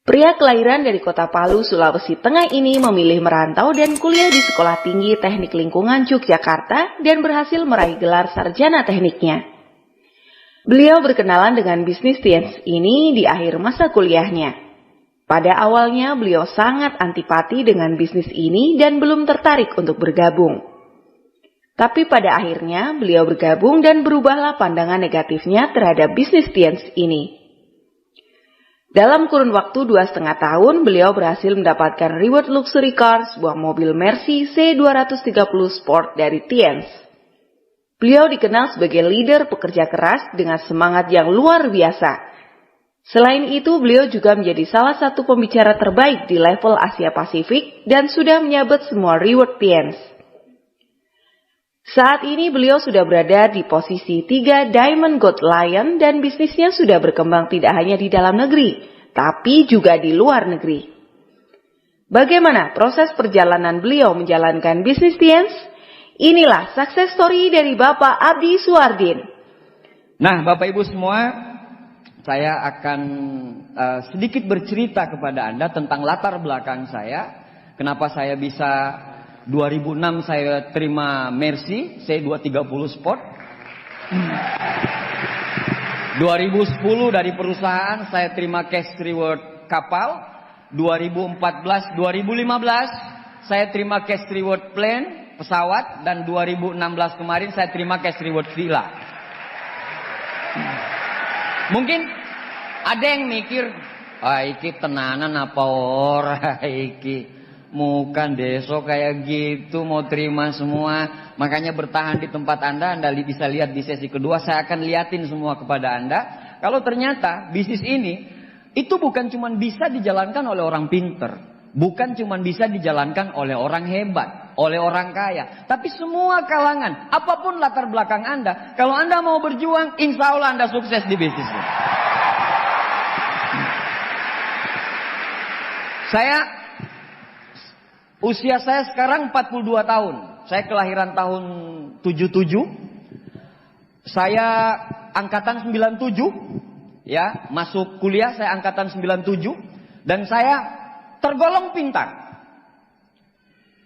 Pria kelahiran dari kota Palu, Sulawesi Tengah ini memilih merantau dan kuliah di Sekolah Tinggi Teknik Lingkungan Yogyakarta dan berhasil meraih gelar sarjana tekniknya. Beliau berkenalan dengan bisnis sains ini di akhir masa kuliahnya. Pada awalnya beliau sangat antipati dengan bisnis ini dan belum tertarik untuk bergabung. Tapi pada akhirnya beliau bergabung dan berubahlah pandangan negatifnya terhadap bisnis sains ini. Dalam kurun waktu 2,5 tahun, beliau berhasil mendapatkan reward luxury car, sebuah mobil Mercy C230 Sport dari Tiens. Beliau dikenal sebagai leader pekerja keras dengan semangat yang luar biasa. Selain itu, beliau juga menjadi salah satu pembicara terbaik di level Asia Pasifik dan sudah menyabet semua reward Tiens. Saat ini beliau sudah berada di posisi 3 Diamond Gold Lion dan bisnisnya sudah berkembang tidak hanya di dalam negeri, tapi juga di luar negeri. Bagaimana proses perjalanan beliau menjalankan bisnis sains? Inilah success story dari Bapak Abdi Suardin. Nah, Bapak Ibu semua, saya akan sedikit bercerita kepada Anda tentang latar belakang saya. Kenapa saya bisa 2006 saya terima Mercy C230 Sport. 2010 dari perusahaan saya terima cash reward kapal. 2014, 2015 saya terima cash reward plane, pesawat. Dan 2016 kemarin saya terima cash reward villa. Mungkin ada yang mikir, iki tenanan apa ora iki. Bukan deso kayak gitu mau terima semua. Makanya bertahan di tempat Anda bisa lihat di sesi kedua. Saya akan liatin semua kepada Anda. Kalau ternyata bisnis ini itu bukan cuma bisa dijalankan oleh orang pinter, bukan cuma bisa dijalankan oleh orang hebat, oleh orang kaya, tapi semua kalangan, apapun latar belakang Anda, kalau Anda mau berjuang, insya Allah Anda sukses di bisnis ini. Usia saya sekarang 42 tahun. Saya kelahiran tahun 77. Saya angkatan 97. Ya, masuk kuliah saya angkatan 97. Dan saya tergolong pintar.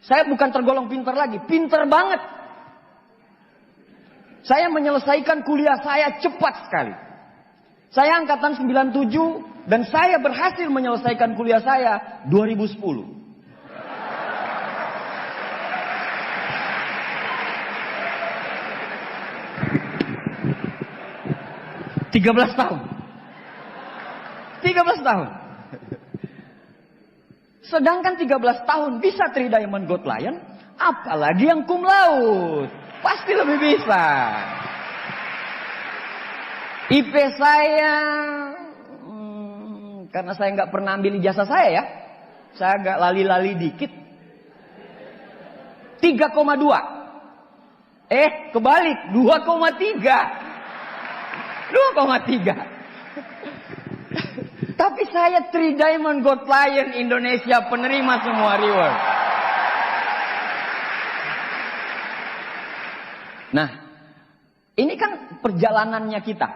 Saya bukan tergolong pintar lagi, pintar banget. Saya menyelesaikan kuliah saya cepat sekali. Saya angkatan 97 dan saya berhasil menyelesaikan kuliah saya 2010. 13 tahun. 13 tahun. Sedangkan 13 tahun bisa 3 Diamond Gold Lion, apalagi yang cum laude. Pasti lebih bisa. IP saya, karena saya nggak pernah ambil ijazah saya ya. Saya agak lali-lali dikit. 3,2. Kebalik, 2,3. 2,3. Tapi saya 3 Diamond Gold Lion Indonesia, penerima semua reward. Nah, ini kan perjalanannya kita.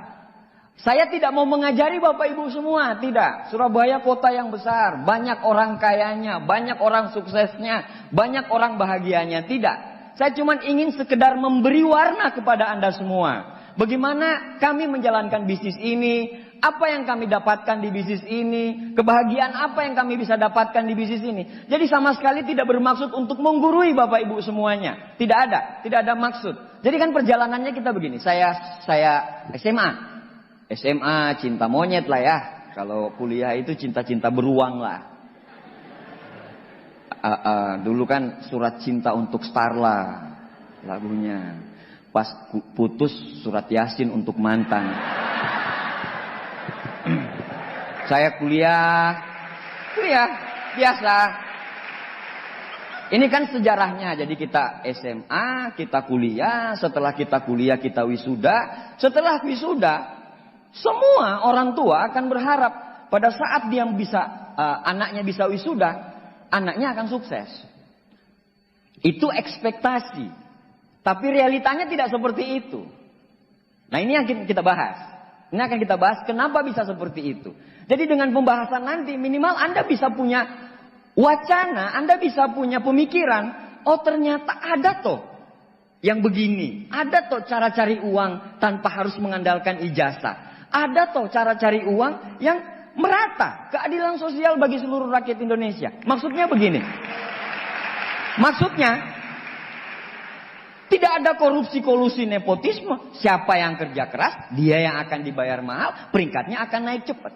Saya tidak mau mengajari Bapak Ibu semua, tidak. Surabaya kota yang besar, banyak orang kayanya, banyak orang suksesnya, banyak orang bahagianya, tidak. Saya cuma ingin sekedar memberi warna kepada Anda semua. Bagaimana kami menjalankan bisnis ini, apa yang kami dapatkan di bisnis ini, kebahagiaan apa yang kami bisa dapatkan di bisnis ini. Jadi sama sekali tidak bermaksud untuk menggurui Bapak Ibu semuanya. Tidak ada maksud. Jadi kan perjalanannya kita begini, saya SMA cinta monyet lah ya. Kalau kuliah itu cinta-cinta beruang lah. Dulu kan surat cinta untuk Starla lagunya. Pas putus surat Yasin untuk mantan. Saya kuliah biasa. Ini kan sejarahnya. Jadi kita SMA, kita kuliah, setelah kita kuliah kita wisuda. Setelah wisuda, semua orang tua akan berharap pada saat dia anaknya bisa wisuda, anaknya akan sukses. Itu ekspektasi. Tapi realitanya tidak seperti itu. Nah, ini yang kita bahas. Ini akan kita bahas kenapa bisa seperti itu. Jadi dengan pembahasan nanti minimal Anda bisa punya wacana, Anda bisa punya pemikiran. Oh ternyata ada toh yang begini. Ada toh cara cari uang tanpa harus mengandalkan ijazah. Ada toh cara cari uang yang merata. Keadilan sosial bagi seluruh rakyat Indonesia. Maksudnya begini. Maksudnya tidak ada korupsi, kolusi, nepotisme. Siapa yang kerja keras, dia yang akan dibayar mahal, peringkatnya akan naik cepat.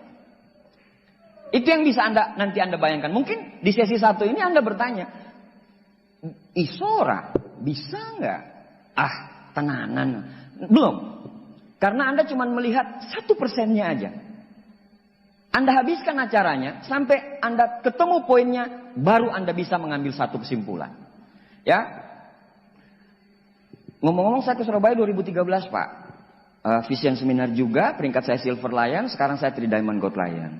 Itu yang bisa nanti Anda bayangkan. Mungkin di sesi 1 ini Anda bertanya, Isora bisa nggak? Tenanan. Belum. Karena Anda cuma melihat 1%-nya aja. Anda habiskan acaranya, sampai Anda ketemu poinnya, baru Anda bisa mengambil satu kesimpulan. Ya. Ngomong-ngomong saya ke Surabaya 2013 Pak. Vision Seminar juga, peringkat saya Silver Lion, sekarang saya Diamond Gold Lion.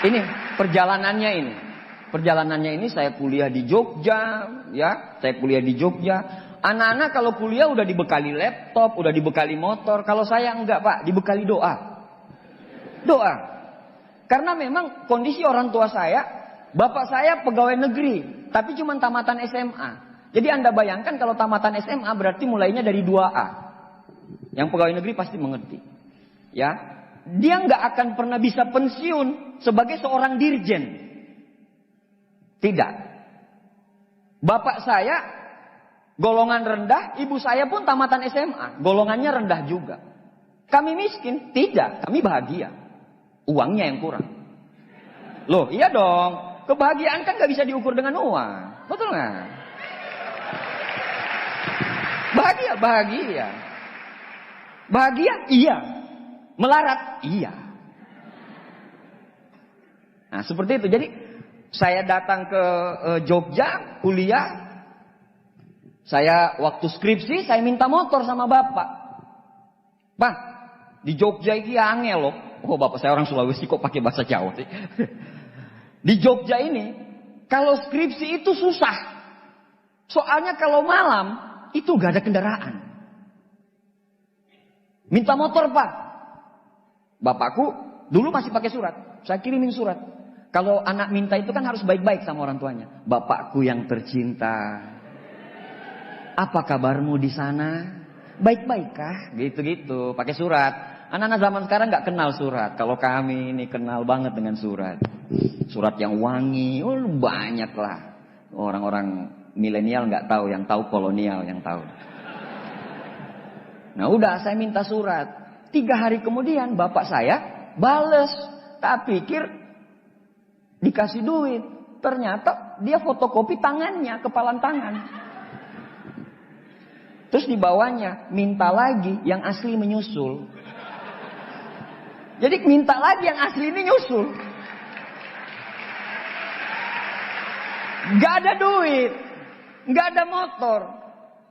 Ini perjalanannya ini. Perjalanannya ini saya kuliah di Jogja, ya. Saya kuliah di Jogja. Anak-anak kalau kuliah udah dibekali laptop, udah dibekali motor. Kalau saya enggak Pak, dibekali doa. Doa. Karena memang kondisi orang tua saya, bapak saya pegawai negeri, tapi cuma tamatan SMA. Jadi Anda bayangkan kalau tamatan SMA berarti mulainya dari 2A. Yang pegawai negeri pasti mengerti. Ya, dia nggak akan pernah bisa pensiun sebagai seorang dirjen. Tidak. Bapak saya golongan rendah, ibu saya pun tamatan SMA, golongannya rendah juga. Kami miskin? Tidak, kami bahagia. Uangnya yang kurang. Loh, iya dong. Kebahagiaan kan nggak bisa diukur dengan uang. Betul nggak? Bahagia, bahagia. Bahagia, iya. Melarat, iya. Nah, seperti itu. Jadi, saya datang ke Jogja, kuliah. Saya waktu skripsi, saya minta motor sama bapak. Pak, di Jogja ini angel loh. Oh, bapak saya orang Sulawesi kok pakai bahasa Jawa sih. Di Jogja ini, kalau skripsi itu susah. Soalnya kalau malam, itu gak ada kendaraan. Minta motor Pak. Bapakku dulu masih pakai surat. Saya kirimin surat. Kalau anak minta itu kan harus baik-baik sama orang tuanya. Bapakku yang tercinta, apa kabarmu di sana? Baik-baik kah? Gitu-gitu. Pakai surat. Anak-anak zaman sekarang gak kenal surat. Kalau kami ini kenal banget dengan surat. Surat yang wangi. Oh banyak lah. Orang-orang milenial nggak tahu, yang tahu kolonial yang tahu. Nah udah saya minta surat. 3 hari kemudian bapak saya bales. Tak pikir dikasih duit. Ternyata dia fotokopi tangannya, kepalan tangan. Terus di bawahnya minta lagi yang asli menyusul. Jadi minta lagi yang asli ini nyusul. Gak ada duit. Nggak ada motor.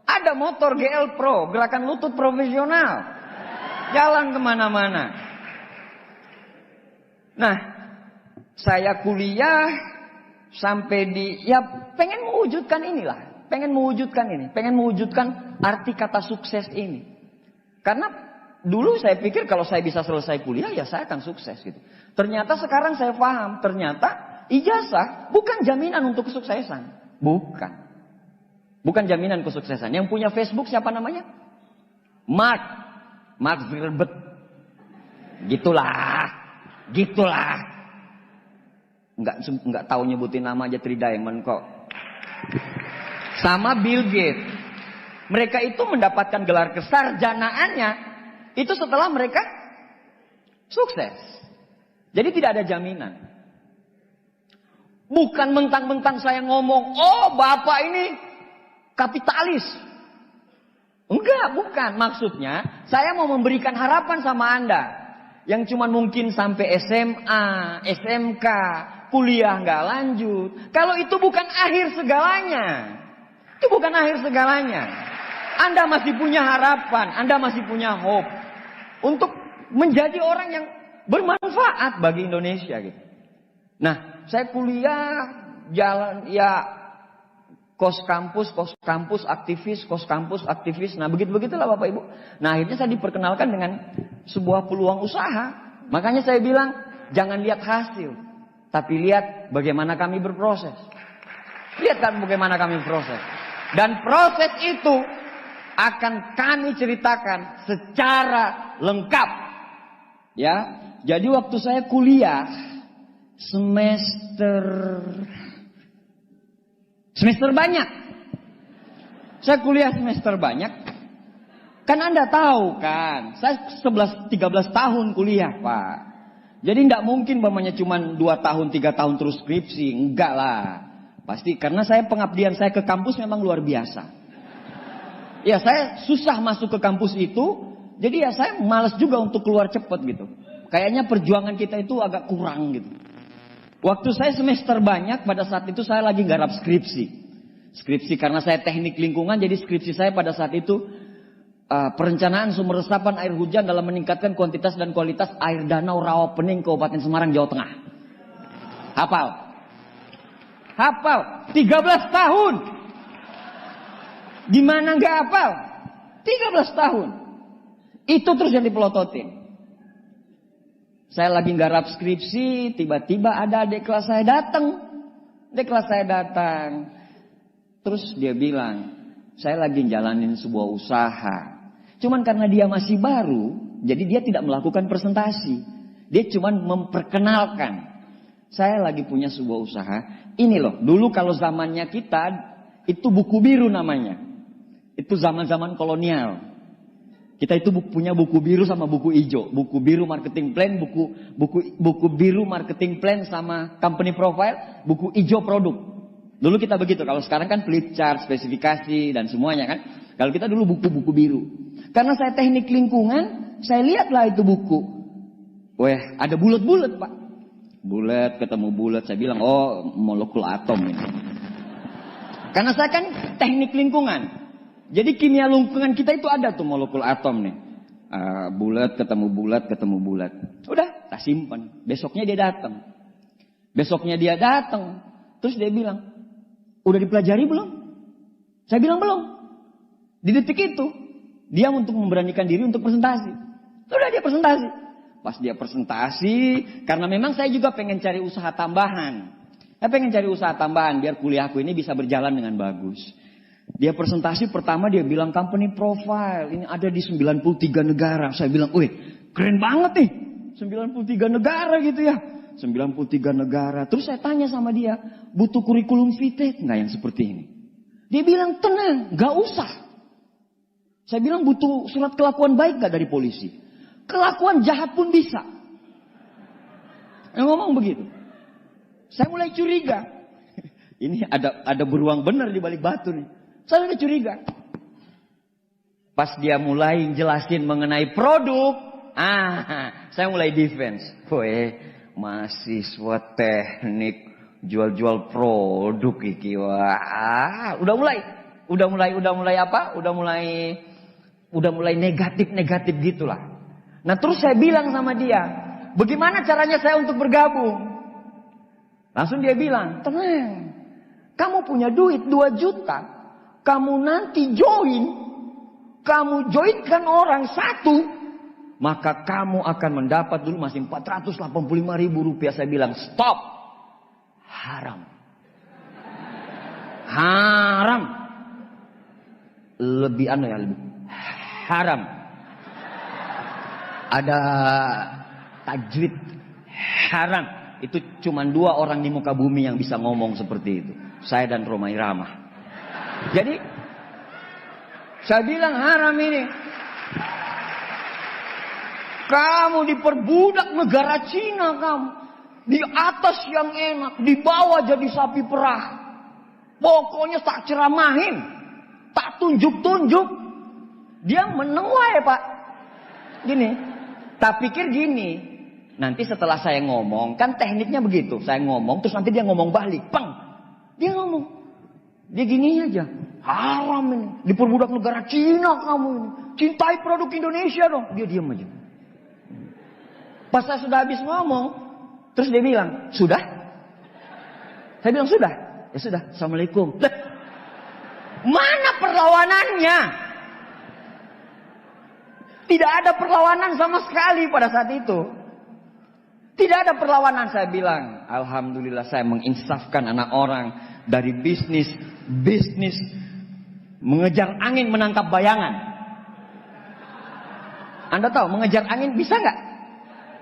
Ada motor GL Pro, gerakan lutut profesional. Jalan kemana-mana. Nah, saya kuliah sampai pengen mewujudkan inilah. Pengen mewujudkan ini. Pengen mewujudkan arti kata sukses ini. Karena dulu saya pikir kalau saya bisa selesai kuliah, ya saya akan sukses gitu. Ternyata sekarang saya paham, ternyata ijazah bukan jaminan untuk kesuksesan. Bukan. Bukan jaminan kesuksesan. Yang punya Facebook siapa namanya? Mark Zuckerberg. Gitulah. Enggak tahu nyebutin nama aja Diamond kok. Sama Bill Gates. Mereka itu mendapatkan gelar kesarjanaannya itu setelah mereka sukses. Jadi tidak ada jaminan. Bukan mentang-mentang saya ngomong, oh bapak ini kapitalis. Enggak, bukan. Maksudnya, saya mau memberikan harapan sama Anda. Yang cuma mungkin sampai SMA, SMK, kuliah nggak lanjut. Kalau itu bukan akhir segalanya. Itu bukan akhir segalanya. Anda masih punya harapan, Anda masih punya hope. Untuk menjadi orang yang bermanfaat bagi Indonesia gitu. Nah, saya kuliah, jalan, ya Kos kampus aktivis. Nah begitulah Bapak Ibu. Nah akhirnya saya diperkenalkan dengan sebuah peluang usaha. Makanya saya bilang, jangan lihat hasil, tapi lihat bagaimana kami berproses. Lihat kan bagaimana kami berproses. Dan proses itu akan kami ceritakan secara lengkap. Ya, jadi waktu saya kuliah semester banyak. Saya kuliah semester banyak. Kan Anda tahu kan, saya 13 tahun kuliah, Pak. Jadi tidak mungkin cuma 2 tahun, 3 tahun terus skripsi. Enggak lah. Pasti karena pengabdian saya ke kampus memang luar biasa. Ya saya susah masuk ke kampus itu. Jadi ya saya malas juga untuk keluar cepat gitu. Kayaknya perjuangan kita itu agak kurang gitu. Waktu saya semester banyak, pada saat itu saya lagi garap skripsi. Skripsi karena saya teknik lingkungan, jadi skripsi saya pada saat itu perencanaan sumber resapan air hujan dalam meningkatkan kuantitas dan kualitas air danau Rawa Pening, Kabupaten Semarang, Jawa Tengah. Hafal. 13 tahun. Gimana nggak hafal? 13 tahun. Itu terus yang dipelototin. Saya lagi garap skripsi, tiba-tiba ada adik kelas saya datang. Terus dia bilang, saya lagi jalanin sebuah usaha. Cuman karena dia masih baru, jadi dia tidak melakukan presentasi. Dia cuman memperkenalkan. Saya lagi punya sebuah usaha. Ini loh, dulu kalau zamannya kita, itu buku biru namanya. Itu zaman-zaman kolonial. Kita itu punya buku biru sama buku hijau. Buku biru marketing plan, buku biru marketing plan sama company profile, buku hijau produk. Dulu kita begitu. Kalau sekarang kan flip chart, spesifikasi dan semuanya kan. Kalau kita dulu buku-buku biru. Karena saya teknik lingkungan, saya lihatlah itu buku. Weh, ada bulat-bulat, Pak. Bulat ketemu bulat, saya bilang, oh molekul atom ini. Karena saya kan teknik lingkungan. Jadi kimia lingkungan kita itu ada tuh molekul atom nih. Bulat ketemu bulat. Udah, tak simpan. Besoknya dia datang. Terus dia bilang, udah dipelajari belum? Saya bilang belum. Di detik itu, dia untuk memberanikan diri untuk presentasi. Sudah dia presentasi. Pas dia presentasi, karena memang saya juga pengen cari usaha tambahan. Saya pengen cari usaha tambahan biar kuliahku ini bisa berjalan dengan bagus. Dia presentasi pertama dia bilang company profile. Ini ada di 93 negara. Saya bilang, wih keren banget nih. 93 negara gitu ya. 93 negara. Terus saya tanya sama dia, butuh kurikulum vitae nggak yang seperti ini? Dia bilang, tenang, nggak usah. Saya bilang, butuh surat kelakuan baik nggak dari polisi? Kelakuan jahat pun bisa. Yang ngomong begitu. Saya mulai curiga. Ini ada beruang benar di balik batu nih. Saya udah curiga. Pas dia mulai jelasin mengenai produk, saya mulai defense. Weh, mahasiswa teknik jual-jual produk iki. Wah, udah mulai apa? Udah mulai negatif gitulah. Nah, terus saya bilang sama dia, bagaimana caranya saya untuk bergabung? Langsung dia bilang, tenang. Kamu punya duit 2 juta. Kamu nanti kamu joinkan orang 1, maka kamu akan mendapat, dulu masih 485.000 rupiah. Saya bilang stop, haram, lebih haram. Ada tajwid haram. Itu cuma 2 orang di muka bumi yang bisa ngomong seperti itu, saya dan Roma Irama. Jadi saya bilang haram ini. Kamu diperbudak negara Cina kamu. Di atas yang enak, di bawah jadi sapi perah. Pokoknya tak ceramahin, tak tunjuk-tunjuk. Dia menenguai, Pak. Gini, tak pikir gini. Nanti setelah saya ngomong, kan tekniknya begitu. Saya ngomong, terus nanti dia ngomong balik. Pang. Dia ngomong. Dia gini aja. Haram ini. Diperbudak negara Cina kamu ini. Cintai produk Indonesia dong. Dia diam aja. Pas saya sudah habis ngomong. Terus dia bilang, sudah? Saya bilang sudah. Ya sudah. Assalamualaikum. Mana perlawanannya? Tidak ada perlawanan sama sekali pada saat itu. Tidak ada perlawanan. Saya bilang, alhamdulillah saya menginsafkan anak orang dari bisnis mengejar angin menangkap bayangan. Anda tahu mengejar angin bisa nggak?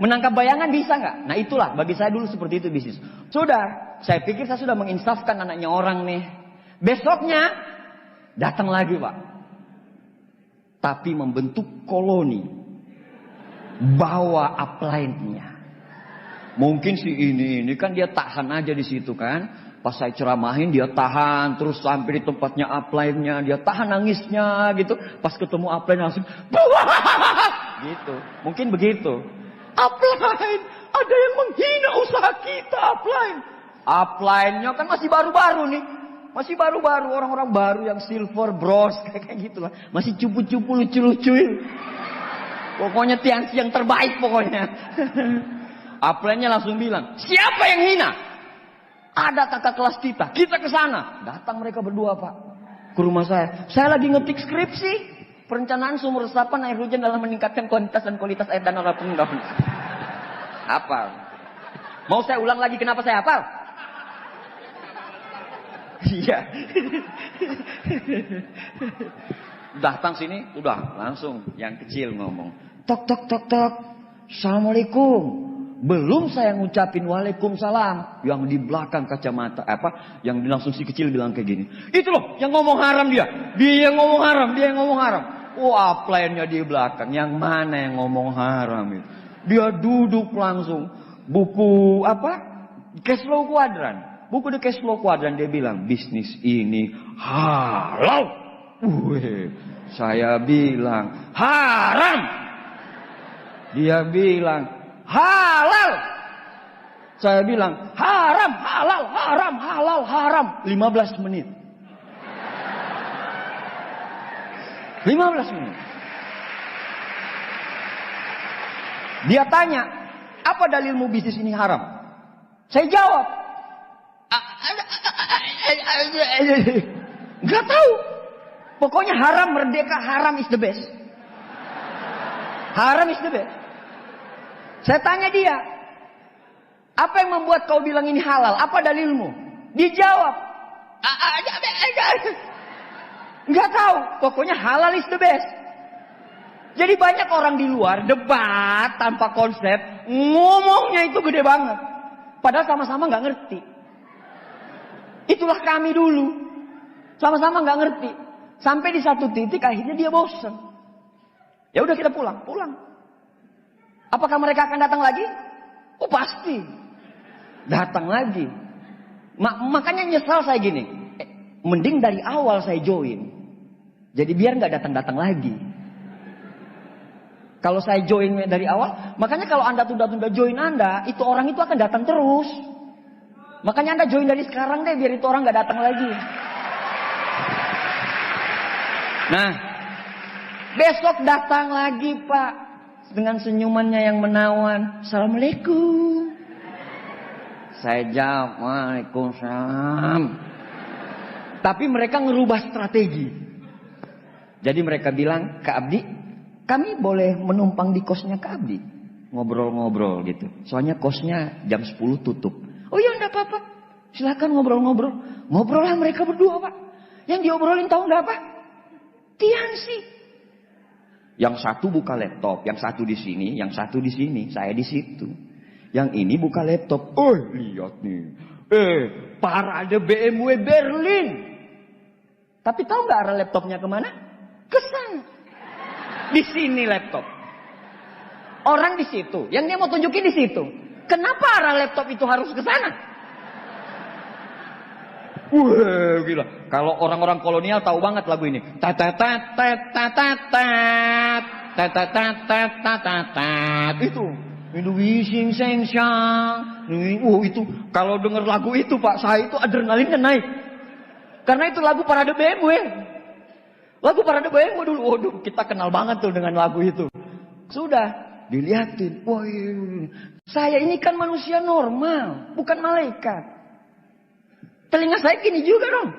Menangkap bayangan bisa nggak? Nah itulah bagi saya dulu seperti itu bisnis. Sudah, saya pikir saya sudah menginsafkan anaknya orang nih. Besoknya datang lagi Pak. Tapi membentuk koloni. Bawa upline-nya. Mungkin si ini kan dia tahan aja di situ kan. Pas saya ceramahin dia tahan. Terus sampai di tempatnya upline-nya. Dia tahan nangisnya gitu. Pas ketemu upline langsung. Gitu. Mungkin begitu. Upline. Ada yang menghina usaha kita upline. Upline-nya kan masih baru-baru nih. Masih baru-baru, orang-orang baru yang silver, bronze, kayak gitu lah. Masih cupu-cupu, lucu-lucuin. Pokoknya Tiansi yang terbaik pokoknya. Upline-nya langsung bilang, siapa yang hina? Ada kakak kelas kita ke sana. Datang mereka berdua Pak, ke rumah saya. Saya lagi ngetik skripsi. Perencanaan sumur resapan air hujan dalam meningkatkan kuantitas dan kualitas air danau Lampung. Hafal. Mau saya ulang lagi kenapa saya hafal? Iya. Datang sini, udah langsung yang kecil ngomong. Tok tok tok tok. Assalamualaikum. Belum saya ngucapin waalaikumsalam. Yang di belakang kacamata yang langsung si kecil bilang kayak gini. Itu loh yang ngomong haram dia. Dia yang ngomong haram, dia yang ngomong haram. Wah, upline-nya di belakang. Yang mana yang ngomong haram itu? Dia duduk langsung. Buku Cash flow kuadran. Buku The Cash Flow Quadrant dia bilang bisnis ini halal. Saya bilang haram. Dia bilang halal. Saya bilang haram, halal, haram, halal, haram. 15 menit. 15 menit. Dia tanya, apa dalilmu bisnis ini haram? Saya jawab. Gak tahu. Pokoknya haram, merdeka, haram is the best. Haram is the best. Saya tanya dia, apa yang membuat kau bilang ini halal? Apa dalilmu? Dijawab, gak tahu. Pokoknya halal is the best. Jadi banyak orang di luar debat tanpa konsep, ngomongnya itu gede banget. Padahal sama-sama gak ngerti. Itulah kami dulu. Sama-sama gak ngerti. Sampai di satu titik akhirnya dia bosan. Ya udah kita pulang. Apakah mereka akan datang lagi? Oh pasti. Datang lagi. Makanya nyesal saya gini. Mending dari awal saya join. Jadi biar gak datang-datang lagi. Kalau saya join dari awal. Makanya kalau Anda tunda-tunda join Anda. Itu orang itu akan datang terus. Makanya Anda join dari sekarang deh, biar itu orang gak datang lagi. Nah, besok datang lagi Pak. Dengan senyumannya yang menawan. Assalamualaikum. Saya jawab, waalaikumsalam. Tapi mereka ngerubah strategi. Jadi mereka bilang, Kak Abdi, kami boleh menumpang di kosnya Kak Abdi. Ngobrol-ngobrol gitu. Soalnya kosnya jam 10 tutup. Oh iya enggak apa-apa. Silakan ngobrol-ngobrol. Ngobrol lah mereka berdua Pak. Yang diobrolin tahu enggak apa? Tiansi. Yang satu buka laptop, yang satu di sini, yang satu di sini, saya di situ. Yang ini buka laptop. Oh lihat nih. Parade BMW Berlin. Tapi tahu nggak arah laptopnya kemana? Ke sana. Di sini laptop. Orang di situ. Yang dia mau tunjukin di situ. Kenapa arah laptop itu harus ke sana? Wah, gila. Kalau orang-orang kolonial tahu banget lagu ini. Itu. Wishing seng shang. Itu kalau denger lagu itu Pak, saya itu adrenalinnya naik. Karena itu lagu Parade BMW. Lagu Parade BMW dulu. Waduh, kita kenal banget tuh dengan lagu itu. Sudah dilihatin. Wah, saya ini kan manusia normal, bukan malaikat. Telinga saya gini juga dong.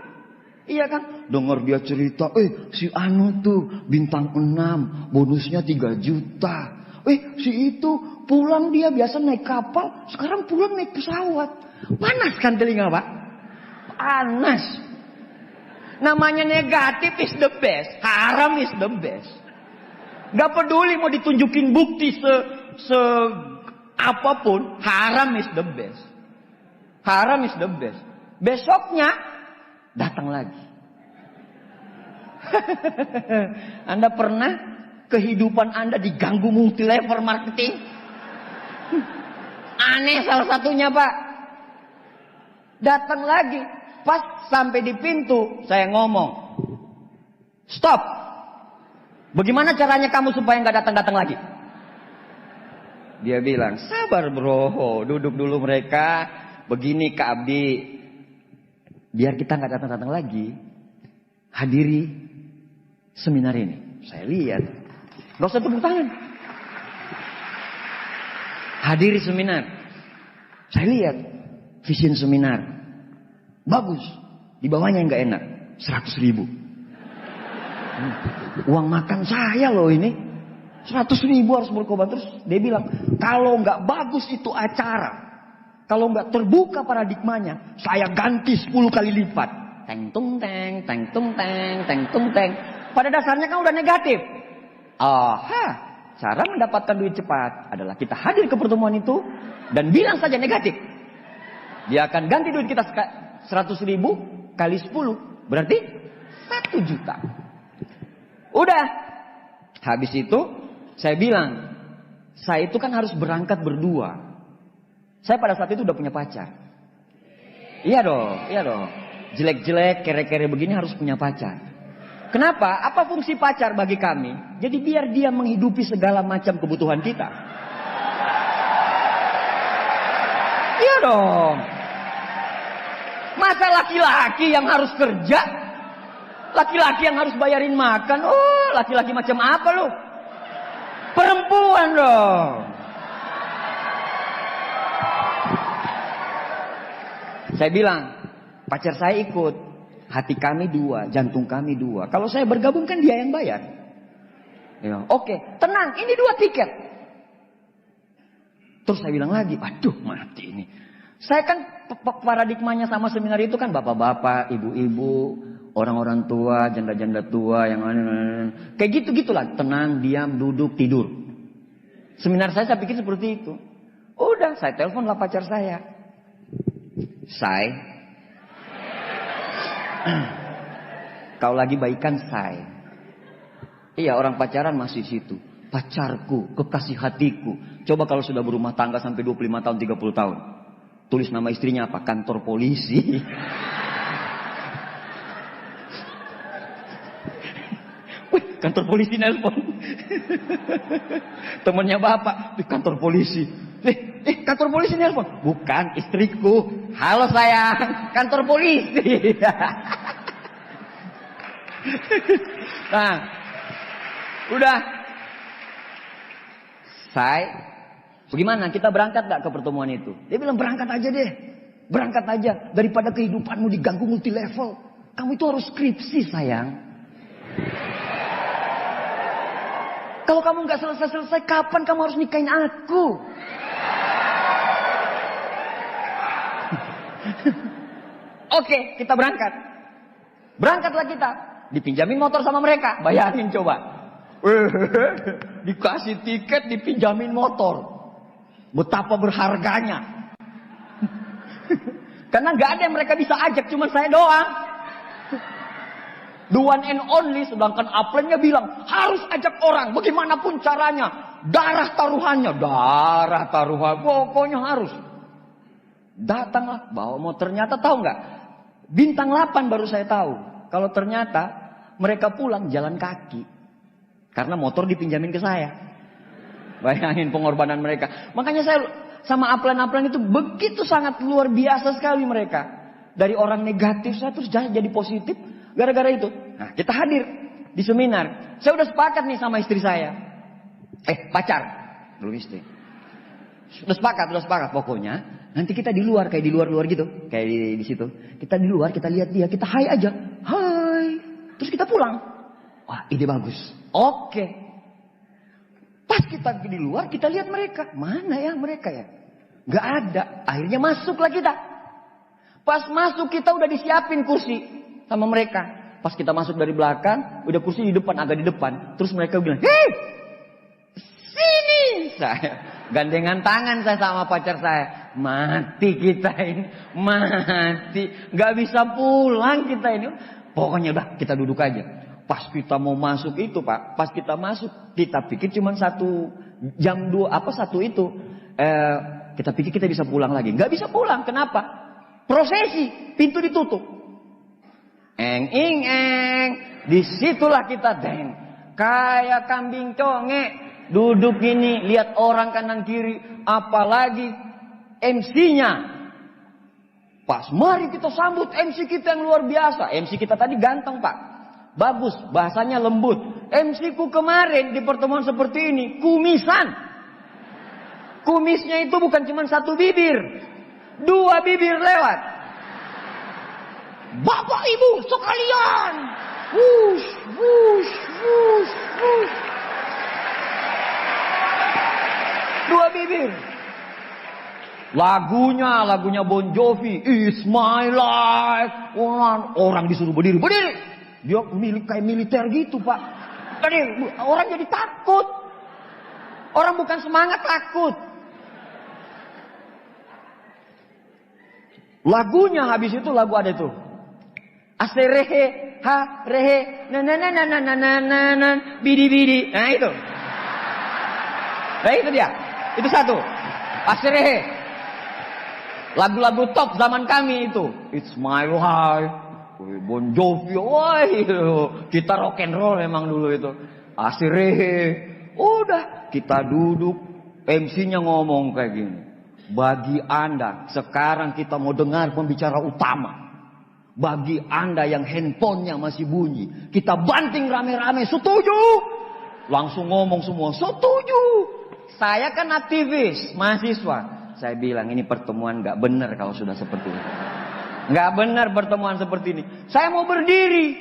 Iya kan? Dengar dia cerita, si Anu tuh bintang 6, bonusnya 3 juta. Si itu pulang dia biasa naik kapal, sekarang pulang naik pesawat. Panas kan telinga, Pak? Panas. Namanya negatif is the best, haram is the best. Gak peduli mau ditunjukin bukti apapun, haram is the best. Haram is the best. Besoknya datang lagi. Anda pernah kehidupan Anda diganggu multi level marketing? Aneh salah satunya, Pak. Datang lagi. Pas sampai di pintu, saya ngomong, stop. Bagaimana caranya kamu supaya nggak datang-datang lagi? Dia bilang, sabar bro, duduk dulu mereka. Begini Kak Abdi, biar kita nggak datang-datang lagi, hadiri seminar ini. Saya lihat, nggak usah tepuk tangan. Hadiri seminar. Saya lihat vision seminar, bagus. Di bawahnya yang nggak enak, 100.000. Uang makan saya loh ini, 100.000 harus berkorban. Terus dia bilang, kalau nggak bagus itu acara. Kalau nggak terbuka paradigmanya, saya ganti 10 kali lipat. Teng tung teng, teng tung teng, teng tung teng. Pada dasarnya kan udah negatif. Cara mendapatkan duit cepat adalah kita hadir ke pertemuan itu dan bilang saja negatif. Dia akan ganti duit kita 100.000 kali 10, berarti 1 juta. Udah. Habis itu saya bilang, saya itu kan harus berangkat berdua. Saya pada saat itu udah punya pacar. Iya dong. Jelek-jelek, kere-kere begini harus punya pacar. Kenapa? Apa fungsi pacar bagi kami? Jadi biar dia menghidupi segala macam kebutuhan kita. Iya dong. Masa laki-laki yang harus kerja? Laki-laki yang harus bayarin makan? Laki-laki macam apa lu? Perempuan dong. Saya bilang, pacar saya ikut. Hati kami 2, jantung kami 2. Kalau saya bergabung kan dia yang bayar. Ya, oke, tenang, ini 2 tiket. Terus saya bilang lagi, aduh mati ini. Saya kan paradigmanya sama seminar itu kan bapak-bapak, ibu-ibu, orang-orang tua, janda-janda tua, yang kayak gitu-gitulah. Tenang, diam, duduk, tidur. Seminar saya pikir seperti itu. Udah, saya teleponlah pacar saya. Say, kau lagi baikan say. Iya, orang pacaran masih situ. Pacarku, kekasih hatiku. Coba kalau sudah berumah tangga sampai 25 tahun, 30 tahun. Tulis nama istrinya apa? Kantor polisi. Wih, kantor polisi nelpon. Temennya bapak di kantor polisi. Kantor polisi nelpon. Bukan, istriku. Halo sayang, kantor polisi. Nah, udah. Bagaimana? Kita berangkat gak ke pertemuan itu? Dia bilang berangkat aja deh. Berangkat aja. Daripada kehidupanmu diganggu multi level. Kamu itu harus skripsi sayang. Kalau kamu gak selesai-selesai, kapan kamu harus nikahin aku? Oke, kita berangkat. Berangkatlah kita. Dipinjamin motor sama mereka. Bayangin coba. Dikasih tiket, dipinjamin motor. Betapa berharganya. Karena gak ada yang mereka bisa ajak, cuma saya doang. The one and only, sedangkan upline-nya bilang harus ajak orang, bagaimanapun caranya. Darah taruhan, pokoknya harus. Datanglah, bawa motor. Ternyata tahu nggak? Bintang 8 baru saya tahu. Kalau ternyata mereka pulang jalan kaki. Karena motor dipinjamin ke saya. Bayangin pengorbanan mereka. Makanya saya sama upline-upline itu begitu sangat luar biasa sekali mereka. Dari orang negatif saya terus jadi positif. Gara-gara itu. Nah, kita hadir di seminar. Saya udah sepakat nih sama istri saya. Pacar. Belum istri. Udah sepakat. Pokoknya nanti kita di luar, kayak di luar gitu. Kayak di situ. Kita di luar, kita lihat dia. Kita hai aja. Hai. terus kita pulang. Wah, ide bagus. Oke. Pas kita di luar, kita lihat mereka. Mana ya mereka ya? Gak ada. Akhirnya masuklah kita. Pas masuk kita udah disiapin kursi sama mereka. Pas kita masuk dari belakang, udah kursi di depan, agak di depan. Terus mereka bilang, hei, sini. Saya gandengan tangan saya sama pacar saya. Mati kita ini, mati. Gak bisa pulang kita ini. Pokoknya udah kita duduk aja. Pas kita mau masuk itu Pak, pas kita masuk, kita pikir cuma jam 2 1 itu. Kita pikir kita bisa pulang lagi. Gak bisa pulang, kenapa? Prosesi, pintu ditutup. Eng, ing, eng. Disitulah kita deng. Kayak kambing conge. Duduk gini, lihat orang kanan kiri. Apalagi MC-nya. Pas mari kita sambut MC kita yang luar biasa. MC kita tadi ganteng Pak. Bagus, bahasanya lembut. MC ku kemarin di pertemuan seperti ini, kumisan. Kumisnya itu bukan cuma 1 bibir. 2 bibir lewat. Bapak Ibu sekalian. Wush, wush, wush, wush. 2 bibir. Lagunya Bon Jovi, It's My Life. Orang disuruh berdiri. Dia kayak militer gitu Pak. Orang jadi takut. Orang bukan semangat, takut. Lagunya habis itu lagu ada itu. Aserehe, ha, rehe, na na na na na na na na na, bidi bidi. Nah itu. Nah itu dia. Itu satu. Aserehe. Lagu-lagu top zaman kami itu. It's My Life. Bon Jovi, wah kita rock and roll memang dulu itu. Asirehe, udah kita duduk, MC-nya ngomong kayak gini. Bagi Anda, sekarang kita mau dengar pembicara utama. Bagi Anda yang handphonenya masih bunyi, kita banting rame-rame, setuju? Langsung ngomong semua, setuju. Saya kan aktivis, mahasiswa. Saya bilang ini pertemuan gak benar kalau sudah seperti itu. Gak benar pertemuan seperti ini. Saya mau berdiri.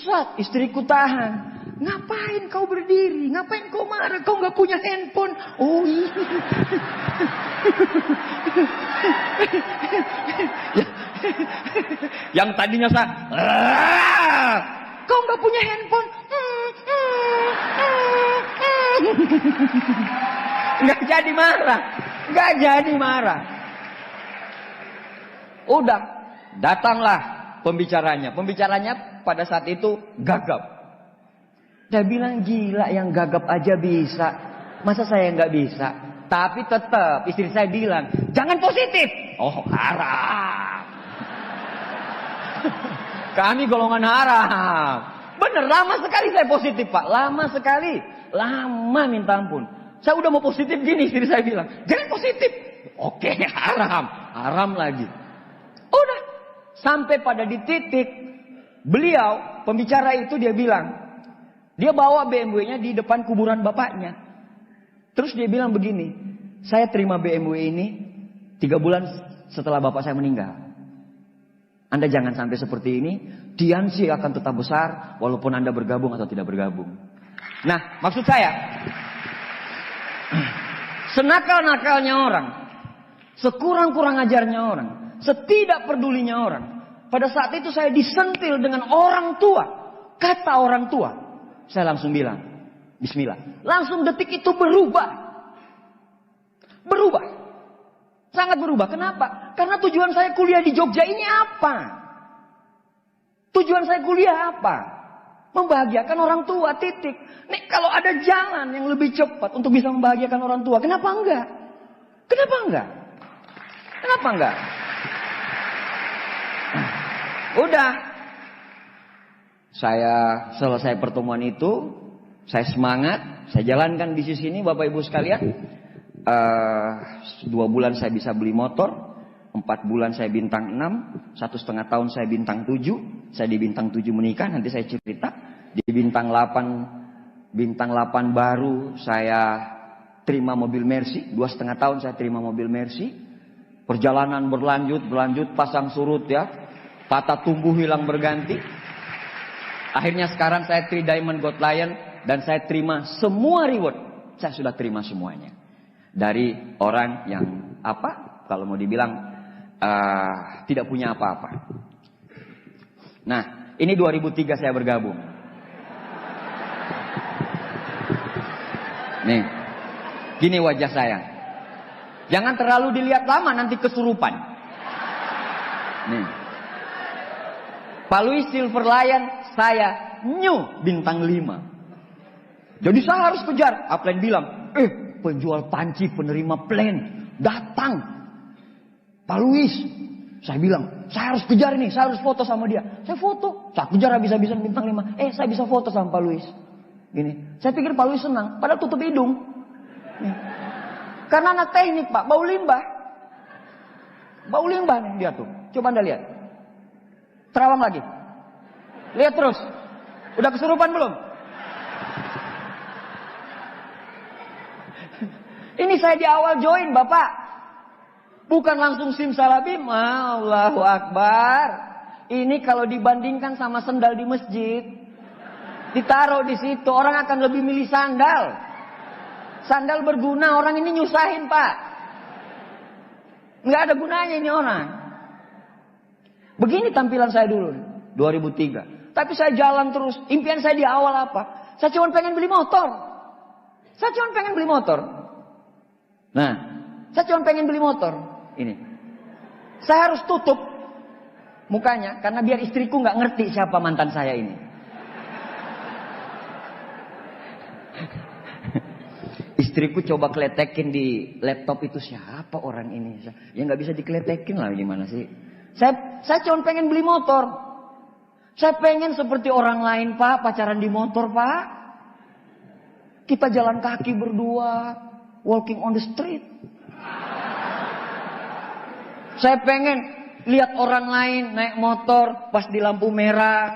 Sat, istriku tahan. Ngapain kau berdiri? Ngapain kau marah? Kau gak punya handphone. Oh iya. Yang tadinya saya, kau gak punya handphone. Gak jadi marah. Gak jadi marah. Udah. Datanglah pembicaranya. Pembicaranya pada saat itu gagap. Dia bilang gila yang gagap aja bisa. Masa saya nggak bisa? Tapi tetap istri saya bilang jangan positif. Oh haram. Kami golongan haram. Bener lama sekali saya positif Pak. Lama sekali. Lama minta ampun. Saya udah mau positif gini istri saya bilang jangan positif. Oke haram. Haram lagi. Udah. Sampai pada di titik beliau, pembicara itu dia bilang, dia bawa BMW-nya di depan kuburan bapaknya. Terus dia bilang begini, saya terima BMW ini 3 bulan setelah bapak saya meninggal. Anda jangan sampai seperti ini, Tianxi akan tetap besar walaupun Anda bergabung atau tidak bergabung. Nah, maksud saya, senakal-nakalnya orang, sekurang-kurang ajarnya orang, setidak pedulinya orang. Pada saat itu saya disentil dengan orang tua. Kata orang tua. Saya langsung bilang, bismillah. Langsung detik itu berubah. Berubah. Sangat berubah. Kenapa? Karena tujuan saya kuliah di Jogja ini apa? Tujuan saya kuliah apa? Membahagiakan orang tua, titik. Nih kalau ada jalan yang lebih cepat untuk bisa membahagiakan orang tua, kenapa enggak? Kenapa enggak? Kenapa enggak? Udah. Saya selesai pertemuan itu, saya semangat, saya jalankan bisnis ini Bapak Ibu sekalian. 2 bulan saya bisa beli motor, 4 bulan saya bintang 6, 1,5 tahun saya bintang 7, saya di bintang 7 menikah, nanti saya cerita. Di bintang 8 baru saya terima mobil Mercy, 2,5 tahun saya terima mobil Mercy. Perjalanan berlanjut, pasang surut ya. Tata tumbuh hilang berganti. Akhirnya sekarang saya 3 Diamond Gold Lion dan saya terima semua reward. Saya sudah terima semuanya. Dari orang yang apa? Kalau mau dibilang tidak punya apa-apa. Nah, ini 2003 saya bergabung. Nih, gini wajah saya. Jangan terlalu dilihat lama, nanti kesurupan. Nih, Pak Louis Silver Lion, saya new bintang 5. Jadi saya harus kejar. Upline bilang, penjual panci penerima plan datang. Pak Louis, saya bilang, saya harus kejar ini, saya harus foto sama dia. Saya foto, saya kejar habis-habisan bintang 5. Saya bisa foto sama Pak Louis. Gini, saya pikir Pak Louis senang, padahal tutup hidung. Nih. Karena anak teknik Pak, bau limbah. Bau limbah nih dia tuh. Coba Anda lihat. Terawang lagi. Lihat terus. Udah kesurupan belum? Ini saya di awal join Bapak. Bukan langsung simsalabim. Allahu Akbar. Ini kalau dibandingkan sama sendal di masjid. Ditaruh di situ. Orang akan lebih milih sandal. Sandal berguna. Orang ini nyusahin Pak. Nggak ada gunanya ini orang. Begini tampilan saya dulu. 2003. Tapi saya jalan terus. Impian saya di awal apa? Saya cuma pengen beli motor. Saya cuma pengen beli motor. Nah, saya cuma pengen beli motor. Ini. Saya harus tutup mukanya karena biar istriku nggak ngerti siapa mantan saya ini. Istriku coba keletekin di laptop itu, siapa orang ini? Ya nggak bisa dikeletekin lah, gimana sih? Saya cuma pengen beli motor. Saya pengen seperti orang lain Pak, pacaran di motor Pak. Kita jalan kaki berdua. Walking on the street. Saya pengen lihat orang lain naik motor pas di lampu merah.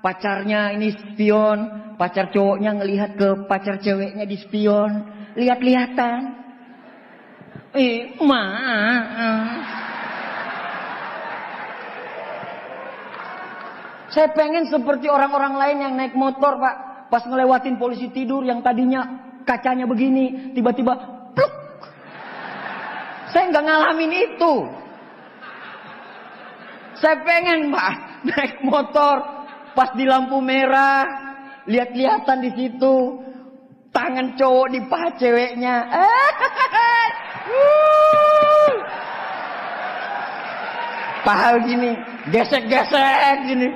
Pacarnya ini spion. Pacar cowoknya ngelihat ke pacar ceweknya di spion. Lihat-lihatan. Saya pengen seperti orang-orang lain yang naik motor Pak. Pas ngelewatin polisi tidur yang tadinya kacanya begini, tiba-tiba pluk. Saya nggak ngalamin itu. Saya pengen Pak naik motor pas di lampu merah, lihat-lihatan di situ, tangan cowok di paha ceweknya. Paha gini, gesek-gesek gini.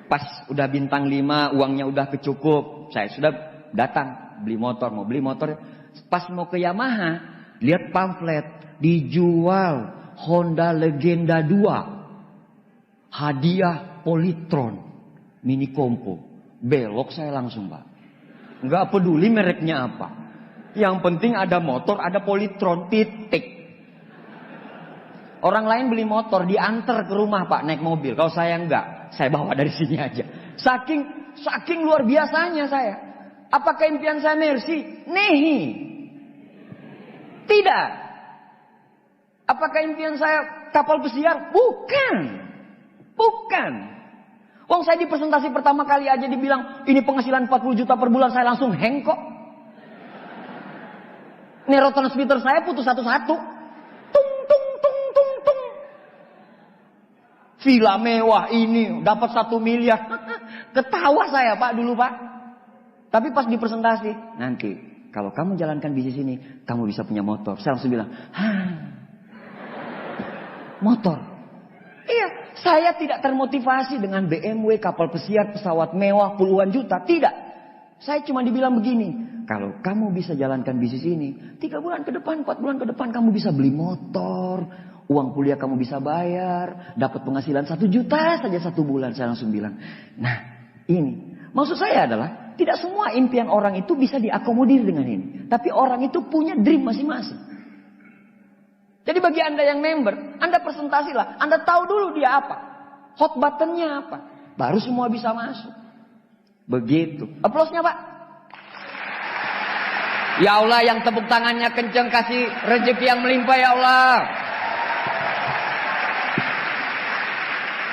Pas udah bintang 5, uangnya udah kecukup. Saya sudah datang beli motor, mau beli motor. Pas mau ke Yamaha, lihat pamflet dijual Honda Legenda 2. Hadiah Polytron mini kompo. Belok saya langsung Pak. Enggak peduli mereknya apa. Yang penting ada motor, ada Polytron, titik. Orang lain beli motor diantar ke rumah Pak naik mobil. Kalau saya enggak, saya bawa dari sini aja. Saking luar biasanya saya. Apakah impian saya Mercy? Nehi. Tidak. Apakah impian saya kapal pesiar? Bukan. Wong saya di presentasi pertama kali aja dibilang ini penghasilan 40 juta per bulan, saya langsung hang kok. Neurotransmitter saya putus satu-satu. Villa mewah ini dapat 1 miliar. Ketawa saya Pak dulu Pak. Tapi pas di presentasi, nanti kalau kamu jalankan bisnis ini, kamu bisa punya motor. Saya langsung bilang, motor. Iya, saya tidak termotivasi dengan BMW, kapal pesiar, pesawat mewah, puluhan juta. Tidak. Saya cuma dibilang begini, kalau kamu bisa jalankan bisnis ini, 3 bulan ke depan, 4 bulan ke depan, kamu bisa beli motor. Uang kuliah kamu bisa bayar, dapat penghasilan 1 juta saja 1 bulan. Saya langsung bilang, nah ini. Maksud saya adalah, tidak semua impian orang itu bisa diakomodir dengan ini. Tapi orang itu punya dream masing-masing. Jadi bagi Anda yang member, Anda presentasilah. Anda tahu dulu dia apa. Hot buttonnya apa. Baru semua bisa masuk. Begitu. Aplausnya Pak. Ya Allah, yang tepuk tangannya kenceng, kasih rezeki yang melimpah ya Allah.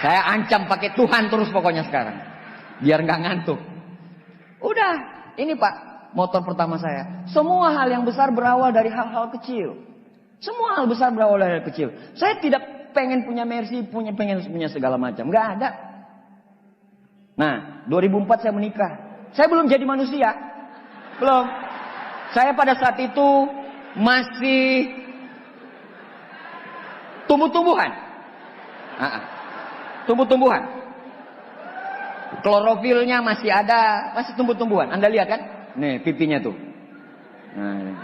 Saya ancam pakai Tuhan terus pokoknya sekarang. Biar nggak ngantuk. Udah, ini Pak, motor pertama saya. Semua hal yang besar berawal dari hal-hal kecil. Semua hal besar berawal dari hal kecil. Saya tidak pengen punya Mercy, pengen punya segala macam. Nggak ada. Nah, 2004 saya menikah. Saya belum jadi manusia. Belum. Saya pada saat itu masih tumbuh-tumbuhan. Tumbuh-tumbuhan. Klorofilnya masih ada, masih tumbuh-tumbuhan. Anda lihat kan? Nih, pipinya tuh. Nah,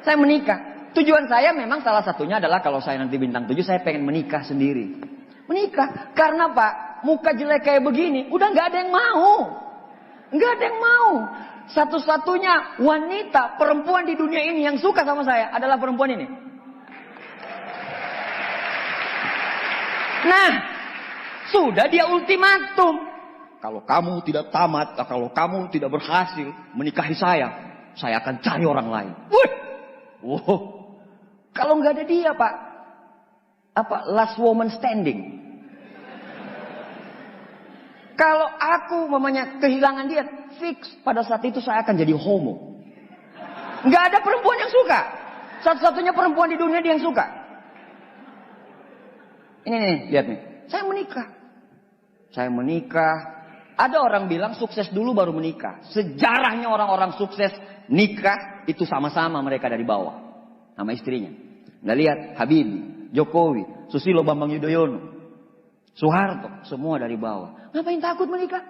saya menikah. Tujuan saya memang salah satunya adalah kalau saya nanti bintang 7, saya pengen menikah sendiri. Menikah. Karena Pak, muka jelek kayak begini, udah nggak ada yang mau. Nggak ada yang mau. Satu-satunya wanita, perempuan di dunia ini yang suka sama saya adalah perempuan ini. Nah, sudah dia ultimatum. Kalau kamu tidak tamat, kalau kamu tidak berhasil menikahi saya akan cari orang lain. Wow. Kalau nggak ada dia, Pak, last woman standing. Kalau aku mamanya kehilangan dia, fix pada saat itu saya akan jadi homo. Nggak ada perempuan yang suka. Satu-satunya perempuan di dunia dia yang suka. Ini nih, lihat nih. Saya menikah. Ada orang bilang sukses dulu baru menikah. Sejarahnya orang-orang sukses nikah itu sama-sama mereka dari bawah. Sama istrinya. Nggak lihat Habibie, Jokowi, Susilo Bambang Yudhoyono, Soeharto, semua dari bawah. Ngapain takut menikah?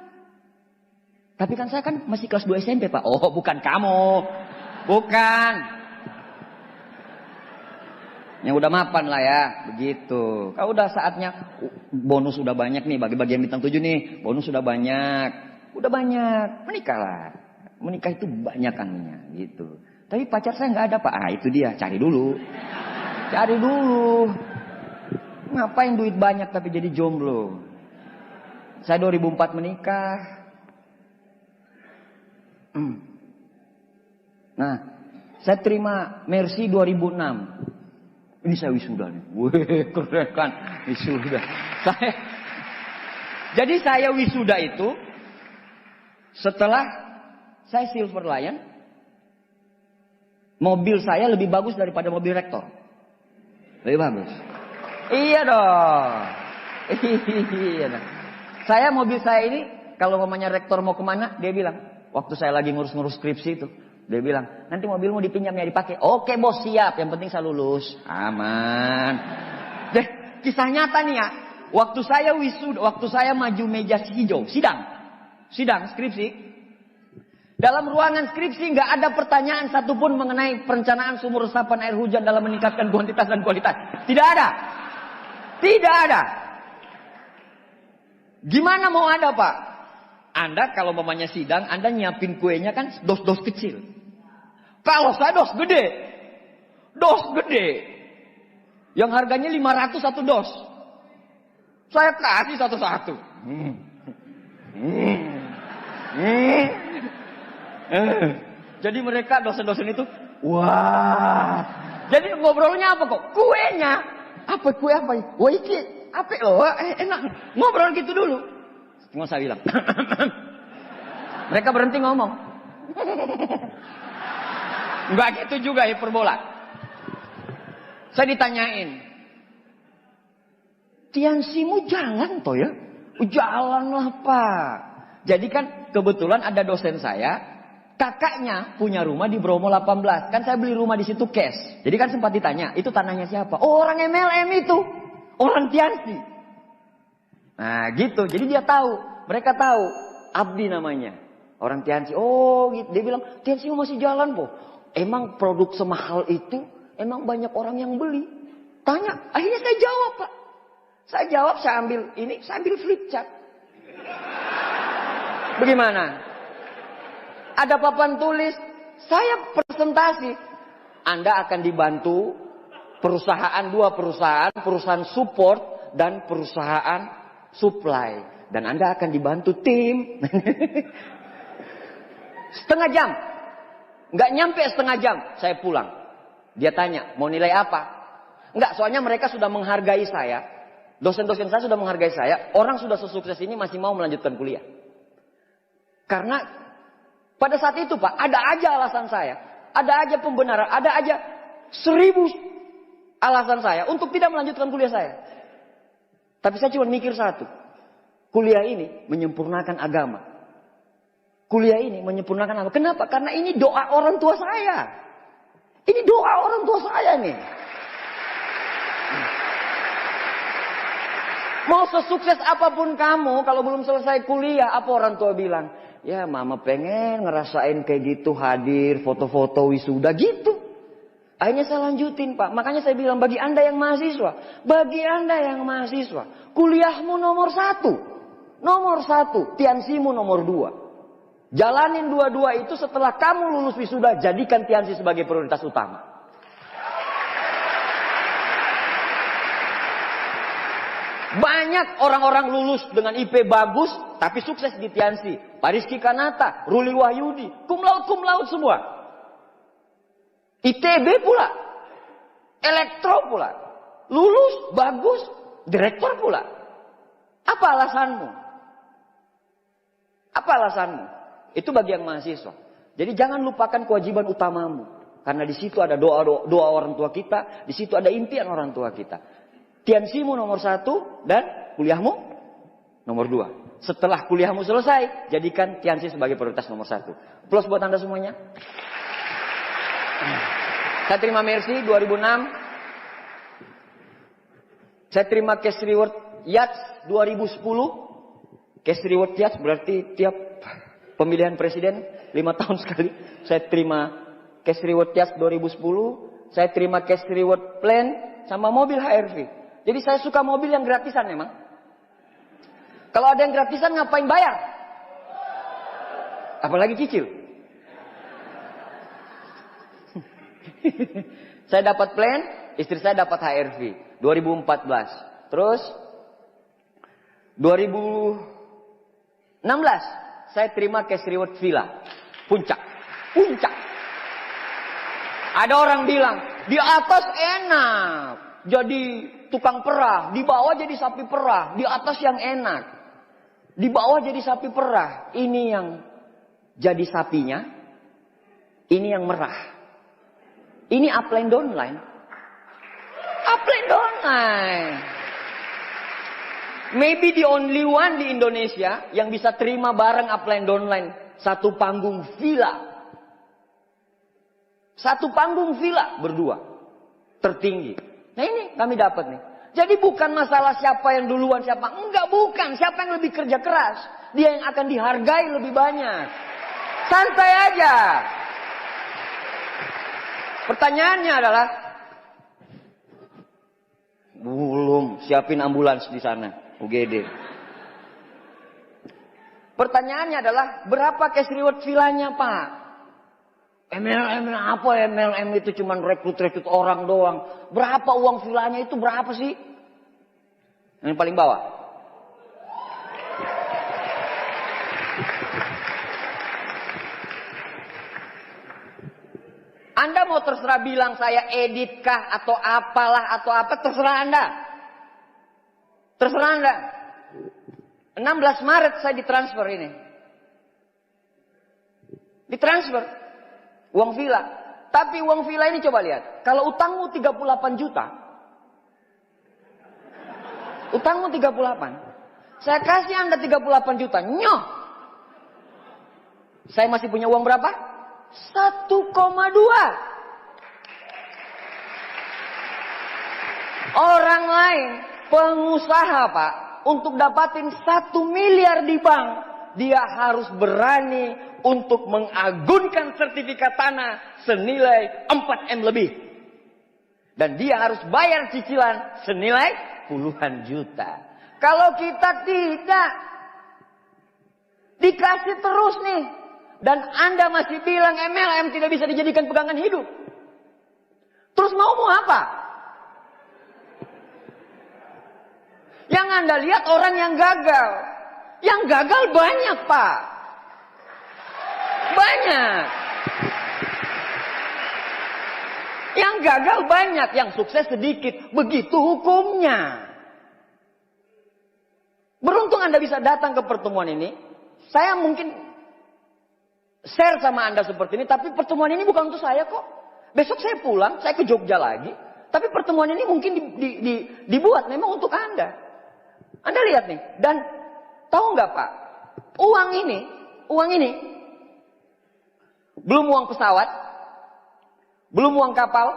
Tapi kan saya kan masih kelas 2 SMP, Pak. Oh, bukan kamu. Bukan. Yang udah mapan lah ya, begitu. Kalau udah saatnya, bonus udah banyak nih, bagi-bagi yang bintang 7 nih, bonus udah banyak. Udah banyak, menikahlah. Menikah itu banyak kannya, gitu. Tapi pacar saya nggak ada, Pak. Ah, itu dia, cari dulu. Cari dulu. Ngapain duit banyak tapi jadi jomblo? Saya 2004 menikah. Nah, saya terima Mercy 2006. Ini saya wisuda nih. Wih, keren kan? Wisuda. Jadi saya wisuda itu setelah saya Silver Lion. Mobil saya lebih bagus daripada mobil rektor. Lebih bagus. Iya dong. Iya dong. Mobil saya ini, kalau mamanya rektor mau kemana, dia bilang. Waktu saya lagi ngurus-ngurus skripsi itu. Dia bilang, nanti mobilmu dipinjam ya dipakai. Oke bos, siap. Yang penting saya lulus. Aman. Deh, kisah nyata nih ya. Waktu saya wisuda, waktu saya maju meja hijau, sidang skripsi. Dalam ruangan skripsi nggak ada pertanyaan satupun mengenai perencanaan sumur resapan air hujan dalam meningkatkan kuantitas dan kualitas. Tidak ada. Tidak ada. Gimana mau ada, Pak? Anda kalau mamanya sidang, Anda nyiapin kuenya kan dos-dos kecil. Kalau saya dos gede. Dos gede. Yang harganya 500 satu dos. Saya kasih satu-satu. Jadi mereka dosen-dosen itu, wah. Jadi ngobrolnya apa kok? Kuenya. Apa kue apa? Wah iki, apa loh? Enak. Ngobrol gitu dulu. Nggak usah bilang. Mereka berhenti ngomong. Enggak gitu juga hiperbola. Saya ditanyain. Tiansimu jalan toh ya? Jalanlah Pak. Jadi kan kebetulan ada dosen saya, kakaknya punya rumah di Bromo 18. Kan saya beli rumah di situ cash. Jadi kan sempat ditanya, itu tanahnya siapa? Oh, orang MLM itu. Orang Tiansi. Nah gitu, jadi dia tahu. Mereka tahu. Abdi namanya. Orang Tiansi. Oh gitu. Dia bilang, Tiansi masih jalan po. Emang produk semahal itu, emang banyak orang yang beli. Tanya, akhirnya saya jawab Pak. Saya jawab, saya ambil flip chart. Bagaimana? Ada papan tulis, saya presentasi. Anda akan dibantu dua perusahaan support dan perusahaan supply. Dan Anda akan dibantu tim. Setengah jam. Nggak nyampe setengah jam, saya pulang. Dia tanya, mau nilai apa? Nggak, soalnya mereka sudah menghargai saya. Dosen-dosen saya sudah menghargai saya. Orang sudah sesukses ini masih mau melanjutkan kuliah. Karena pada saat itu Pak, ada aja alasan saya. Ada aja pembenaran. Ada aja 1000 alasan saya untuk tidak melanjutkan kuliah saya. Tapi saya cuma mikir satu. Kuliah ini menyempurnakan agama. Kuliah ini menyempurnakan agama. Kenapa? Karena ini doa orang tua saya. Ini doa orang tua saya nih. Mau sesukses apapun kamu, kalau belum selesai kuliah, apa orang tua bilang? Ya mama pengen ngerasain kayak gitu, hadir, foto-foto wisuda gitu. Akhirnya saya lanjutin Pak. Makanya saya bilang bagi anda yang mahasiswa. Bagi anda yang mahasiswa. Kuliahmu nomor 1. Nomor 1. Tiansimu nomor 2. Jalanin dua-dua itu setelah kamu lulus wisuda. Jadikan tiansi sebagai prioritas utama. Banyak orang-orang lulus dengan IP bagus, tapi sukses di Tiansi. Pak Rizky Kanata, Ruli Wahyudi, cum laude semua. ITB pula, elektro pula, lulus, bagus, direktur pula. Apa alasanmu? Apa alasanmu? Itu bagi yang mahasiswa. Jadi jangan lupakan kewajiban utamamu. Karena di situ ada doa orang tua kita, di situ ada impian orang tua kita. Tiansimu nomor 1 dan kuliahmu nomor 2. Setelah kuliahmu selesai, jadikan Tiansi sebagai prioritas nomor 1. Plus buat anda semuanya. Saya terima Mercy 2006. Saya terima Cash Reward Yachts 2010. Cash Reward Yachts berarti tiap pemilihan presiden 5 tahun sekali. Saya terima Cash Reward Yachts 2010. Saya terima Cash Reward Plan sama mobil HRV. Jadi saya suka mobil yang gratisan memang. Kalau ada yang gratisan ngapain bayar? Apalagi cicil. Saya dapat plan, istri saya dapat HRV 2014. Terus 2016 saya terima Cash Reward Villa Puncak. Ada orang bilang di atas enak. Jadi tukang perah, di bawah jadi sapi perah, di atas yang enak. Di bawah jadi sapi perah, ini yang jadi sapinya, ini yang merah. Ini upline downline. Upline downline. Maybe the only one di Indonesia yang bisa terima bareng upline downline satu panggung villa. Satu panggung villa berdua. Tertinggi. Nah ini kami dapat nih. Jadi bukan masalah siapa yang duluan, siapa. Enggak, bukan. Siapa yang lebih kerja keras. Dia yang akan dihargai lebih banyak. Santai aja. Pertanyaannya adalah. Belum siapin ambulans di sana. UGD. Pertanyaannya adalah. Berapa cash reward villanya Pak? MLM apa? MLM itu cuma rekrut orang doang. Berapa uang villanya itu berapa sih? Yang paling bawah. Anda mau terserah bilang saya edit kah atau apalah atau apa, terserah Anda. Terserah Anda. 16 Maret saya ditransfer ini. Ditransfer. Uang villa. Tapi uang villa ini coba lihat. Kalau utangmu 38 juta. Utangmu 38. Saya kasih Anda 38 juta. Nyoh. Saya masih punya uang berapa? 1,2. Orang lain. Pengusaha Pak. Untuk dapatin 1 miliar di bank. Dia harus berani untuk mengagunkan sertifikat tanah senilai 4M lebih. Dan dia harus bayar cicilan senilai puluhan juta. Kalau kita tidak dikasih terus nih. Dan Anda masih bilang MLM tidak bisa dijadikan pegangan hidup. Terus mau apa? Yang Anda lihat orang yang gagal. Yang gagal banyak Pak. Banyak. Yang gagal banyak, yang sukses sedikit. Begitu hukumnya. Beruntung Anda bisa datang ke pertemuan ini. Saya mungkin share sama Anda seperti ini, tapi pertemuan ini bukan untuk saya kok. Besok saya pulang, saya ke Jogja lagi. Tapi pertemuan ini mungkin dibuat memang untuk Anda. Anda lihat nih, dan tahu nggak Pak, uang ini, belum uang pesawat, belum uang kapal,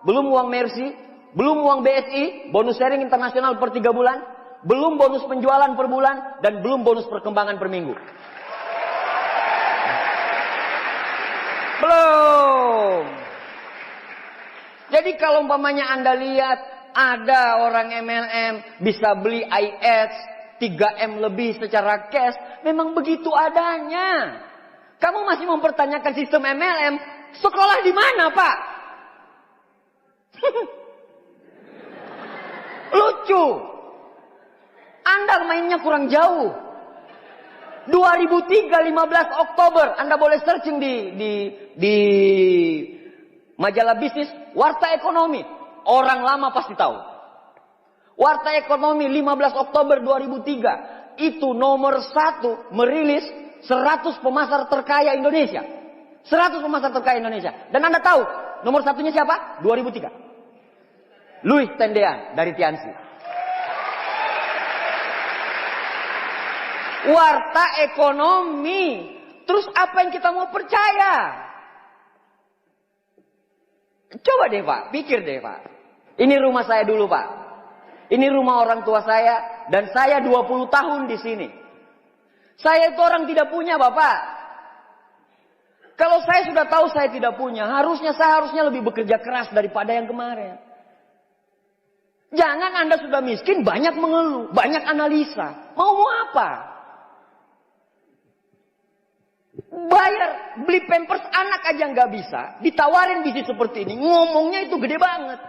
belum uang Mercy, belum uang BSI, bonus sharing internasional per 3 bulan, belum bonus penjualan per bulan, dan belum bonus perkembangan per minggu. Belum. Jadi kalau umpamanya Anda lihat ada orang MLM bisa beli IS 3M lebih secara cash, memang begitu adanya. Kamu masih mempertanyakan sistem MLM, sekolah di mana Pak? Lucu. Anda mainnya kurang jauh. 2003 15 Oktober Anda boleh searching di majalah bisnis Warta Ekonomi. Orang lama pasti tahu. Warta Ekonomi 15 Oktober 2003 itu nomor 1 merilis 100 pemasar terkaya Indonesia. 100 pemasar terkaya Indonesia. Dan Anda tahu nomor satunya siapa? 2003. Louis Tendean dari Tiansi. Warta Ekonomi. Terus apa yang kita mau percaya? Coba deh Pak, pikir deh Pak. Ini rumah saya dulu Pak. Ini rumah orang tua saya. Dan saya 20 tahun di sini. Saya itu orang tidak punya Bapak. Kalau saya sudah tahu saya tidak punya, saya harusnya lebih bekerja keras daripada yang kemarin. Jangan Anda sudah miskin banyak mengeluh, banyak analisa. Mau apa? Bayar, beli pampers anak aja nggak bisa. Ditawarin bisnis seperti ini. Ngomongnya itu gede banget.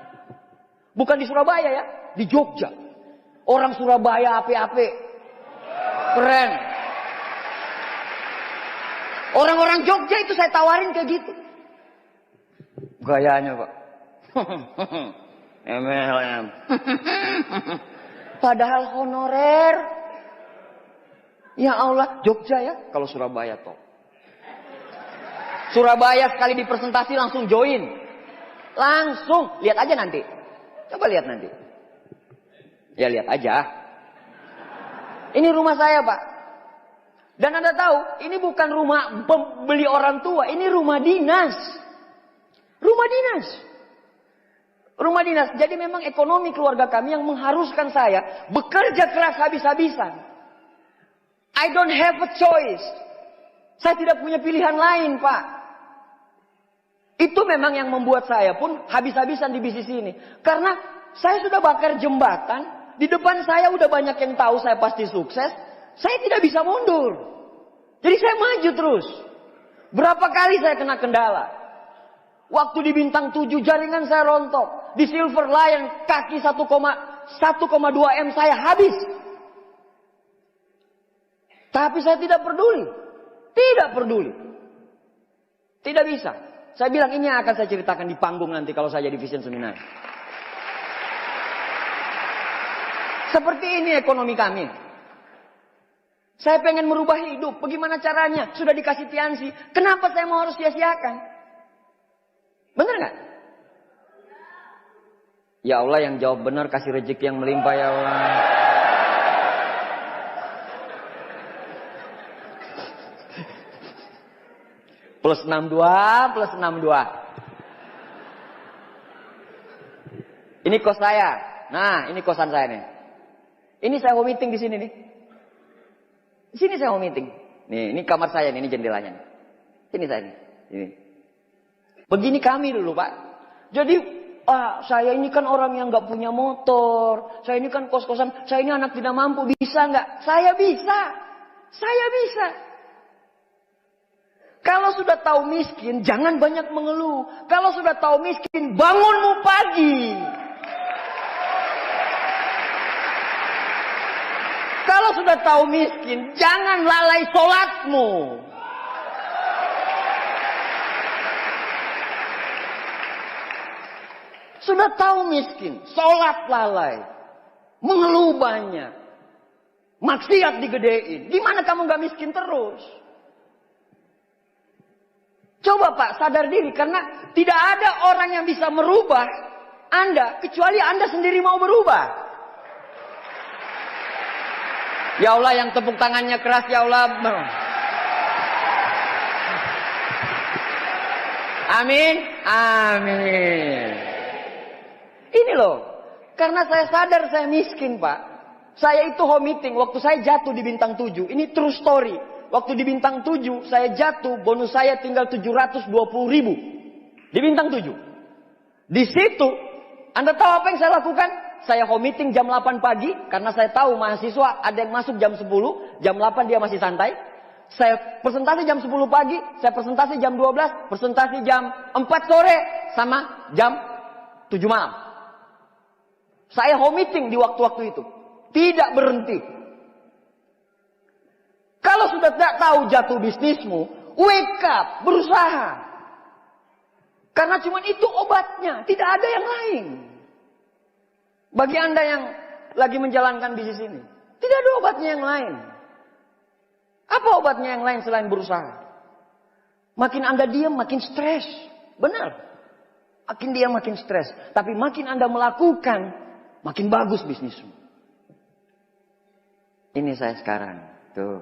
Bukan di Surabaya ya. Di Jogja. Orang Surabaya ape-ape. Keren. Orang-orang Jogja itu saya tawarin kayak gitu. Gayanya Pak. MLM. Padahal honorer. Ya Allah. Jogja ya. Kalau Surabaya toh. Surabaya sekali dipresentasi langsung join. Langsung. Lihat aja nanti. Coba lihat nanti. Ya lihat aja. Ini rumah saya Pak. Dan Anda tahu. Ini bukan rumah beli orang tua. Ini rumah dinas. Rumah dinas. Rumah dinas. Jadi memang ekonomi keluarga kami yang mengharuskan saya bekerja keras habis-habisan. I don't have a choice. Saya tidak punya pilihan lain Pak. Itu memang yang membuat saya pun habis-habisan di bisnis ini. Karena saya sudah bakar jembatan. Di depan saya udah banyak yang tahu saya pasti sukses. Saya tidak bisa mundur. Jadi saya maju terus. Berapa kali saya kena kendala. Waktu di bintang 7 jaringan saya rontok. Di Silver Lion kaki 1,2 M saya habis. Tapi saya tidak peduli. Tidak peduli. Tidak bisa. Saya bilang ini yang akan saya ceritakan di panggung nanti kalau saya jadi Vision Seminar. Seperti ini ekonomi kami. Saya pengen merubah hidup. Bagaimana caranya? Sudah dikasih Tiansi. Kenapa saya mau harus sia-siakan? Benar nggak? Ya Allah yang jawab benar kasih rezeki yang melimpah ya Allah. Plus 62, plus 62. Ini kos saya. Nah, ini kosan saya nih. Ini saya mau meeting di sini nih. Di sini saya mau meeting. Nih, ini kamar saya nih, ini jendelanya nih. Sini saya nih. Ini. Begini kami dulu, Pak. Jadi, saya ini kan orang yang nggak punya motor. Saya ini kan kos-kosan. Saya ini anak tidak mampu. Bisa nggak? Saya bisa. Saya bisa. Kalau sudah tahu miskin, jangan banyak mengeluh. Kalau sudah tahu miskin, bangunmu pagi. Kalau sudah tahu miskin, jangan lalai sholatmu. Sudah tahu miskin, sholat lalai. Mengeluh banyak. Maksiat digedein. Gimana kamu gak miskin terus? Coba Pak sadar diri. Karena tidak ada orang yang bisa merubah Anda. Kecuali Anda sendiri mau berubah. Ya Allah, yang tepuk tangannya keras. Ya Allah. Amin. Amin. Ini loh. Karena saya sadar saya miskin Pak. Saya itu home meeting, waktu saya jatuh di bintang 7. Ini true story. Waktu di bintang 7, saya jatuh, bonus saya tinggal 720.000. Di bintang 7. Di situ, Anda tahu apa yang saya lakukan? Saya home meeting jam 8 pagi, karena saya tahu mahasiswa ada yang masuk jam 10, jam 8 dia masih santai. Saya presentasi jam 10 pagi, saya presentasi jam 12, presentasi jam 4 sore, sama jam 7 malam. Saya home meeting di waktu-waktu itu. Tidak berhenti. Kalau sudah tidak tahu jatuh bisnismu, wake up, berusaha. Karena cuma itu obatnya, tidak ada yang lain. Bagi Anda yang lagi menjalankan bisnis ini, tidak ada obatnya yang lain. Apa obatnya yang lain selain berusaha? Makin Anda diam, makin stres. Benar. Makin diam, makin stres. Tapi makin Anda melakukan, makin bagus bisnismu. Ini saya sekarang. Tuh.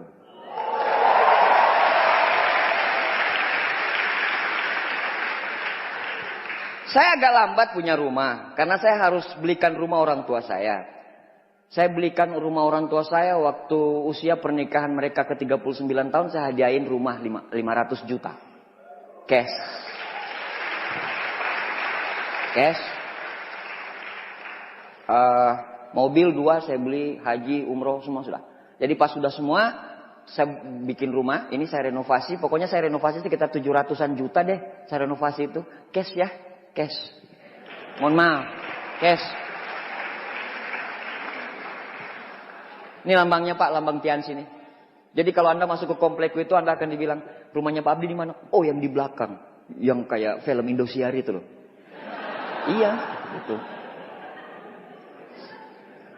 Saya agak lambat punya rumah. Karena saya harus belikan rumah orang tua saya. Saya belikan rumah orang tua saya waktu usia pernikahan mereka ke 39 tahun. Saya hadiahin rumah 500 juta. Cash. Cash. Mobil 2 saya beli, haji, umroh semua sudah. Jadi pas sudah semua, saya bikin rumah, ini saya renovasi. Pokoknya saya renovasi sekitar 700-an juta deh. Saya renovasi itu. Cash ya, cash. Mohon maaf, cash. Ini lambangnya Pak, lambang Tiansi nih. Jadi kalau Anda masuk ke komplekku itu, Anda akan dibilang, rumahnya Pak Abdi di mana? Oh, yang di belakang. Yang kayak film Indosiar itu loh. Iya, itu.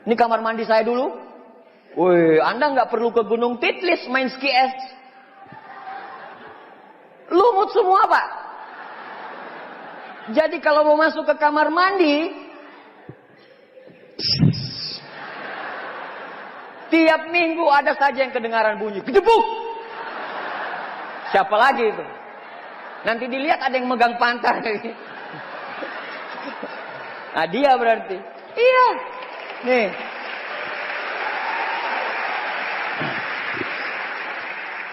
Ini kamar mandi saya dulu. Wih, Anda nggak perlu ke Gunung Titlis main ski es. Lumut semua Pak. Jadi kalau mau masuk ke kamar mandi, tiap minggu ada saja yang kedengaran bunyi. Kejebuk. Siapa lagi itu? Nanti dilihat ada yang megang pantat. Nah dia berarti. Iya. Nih.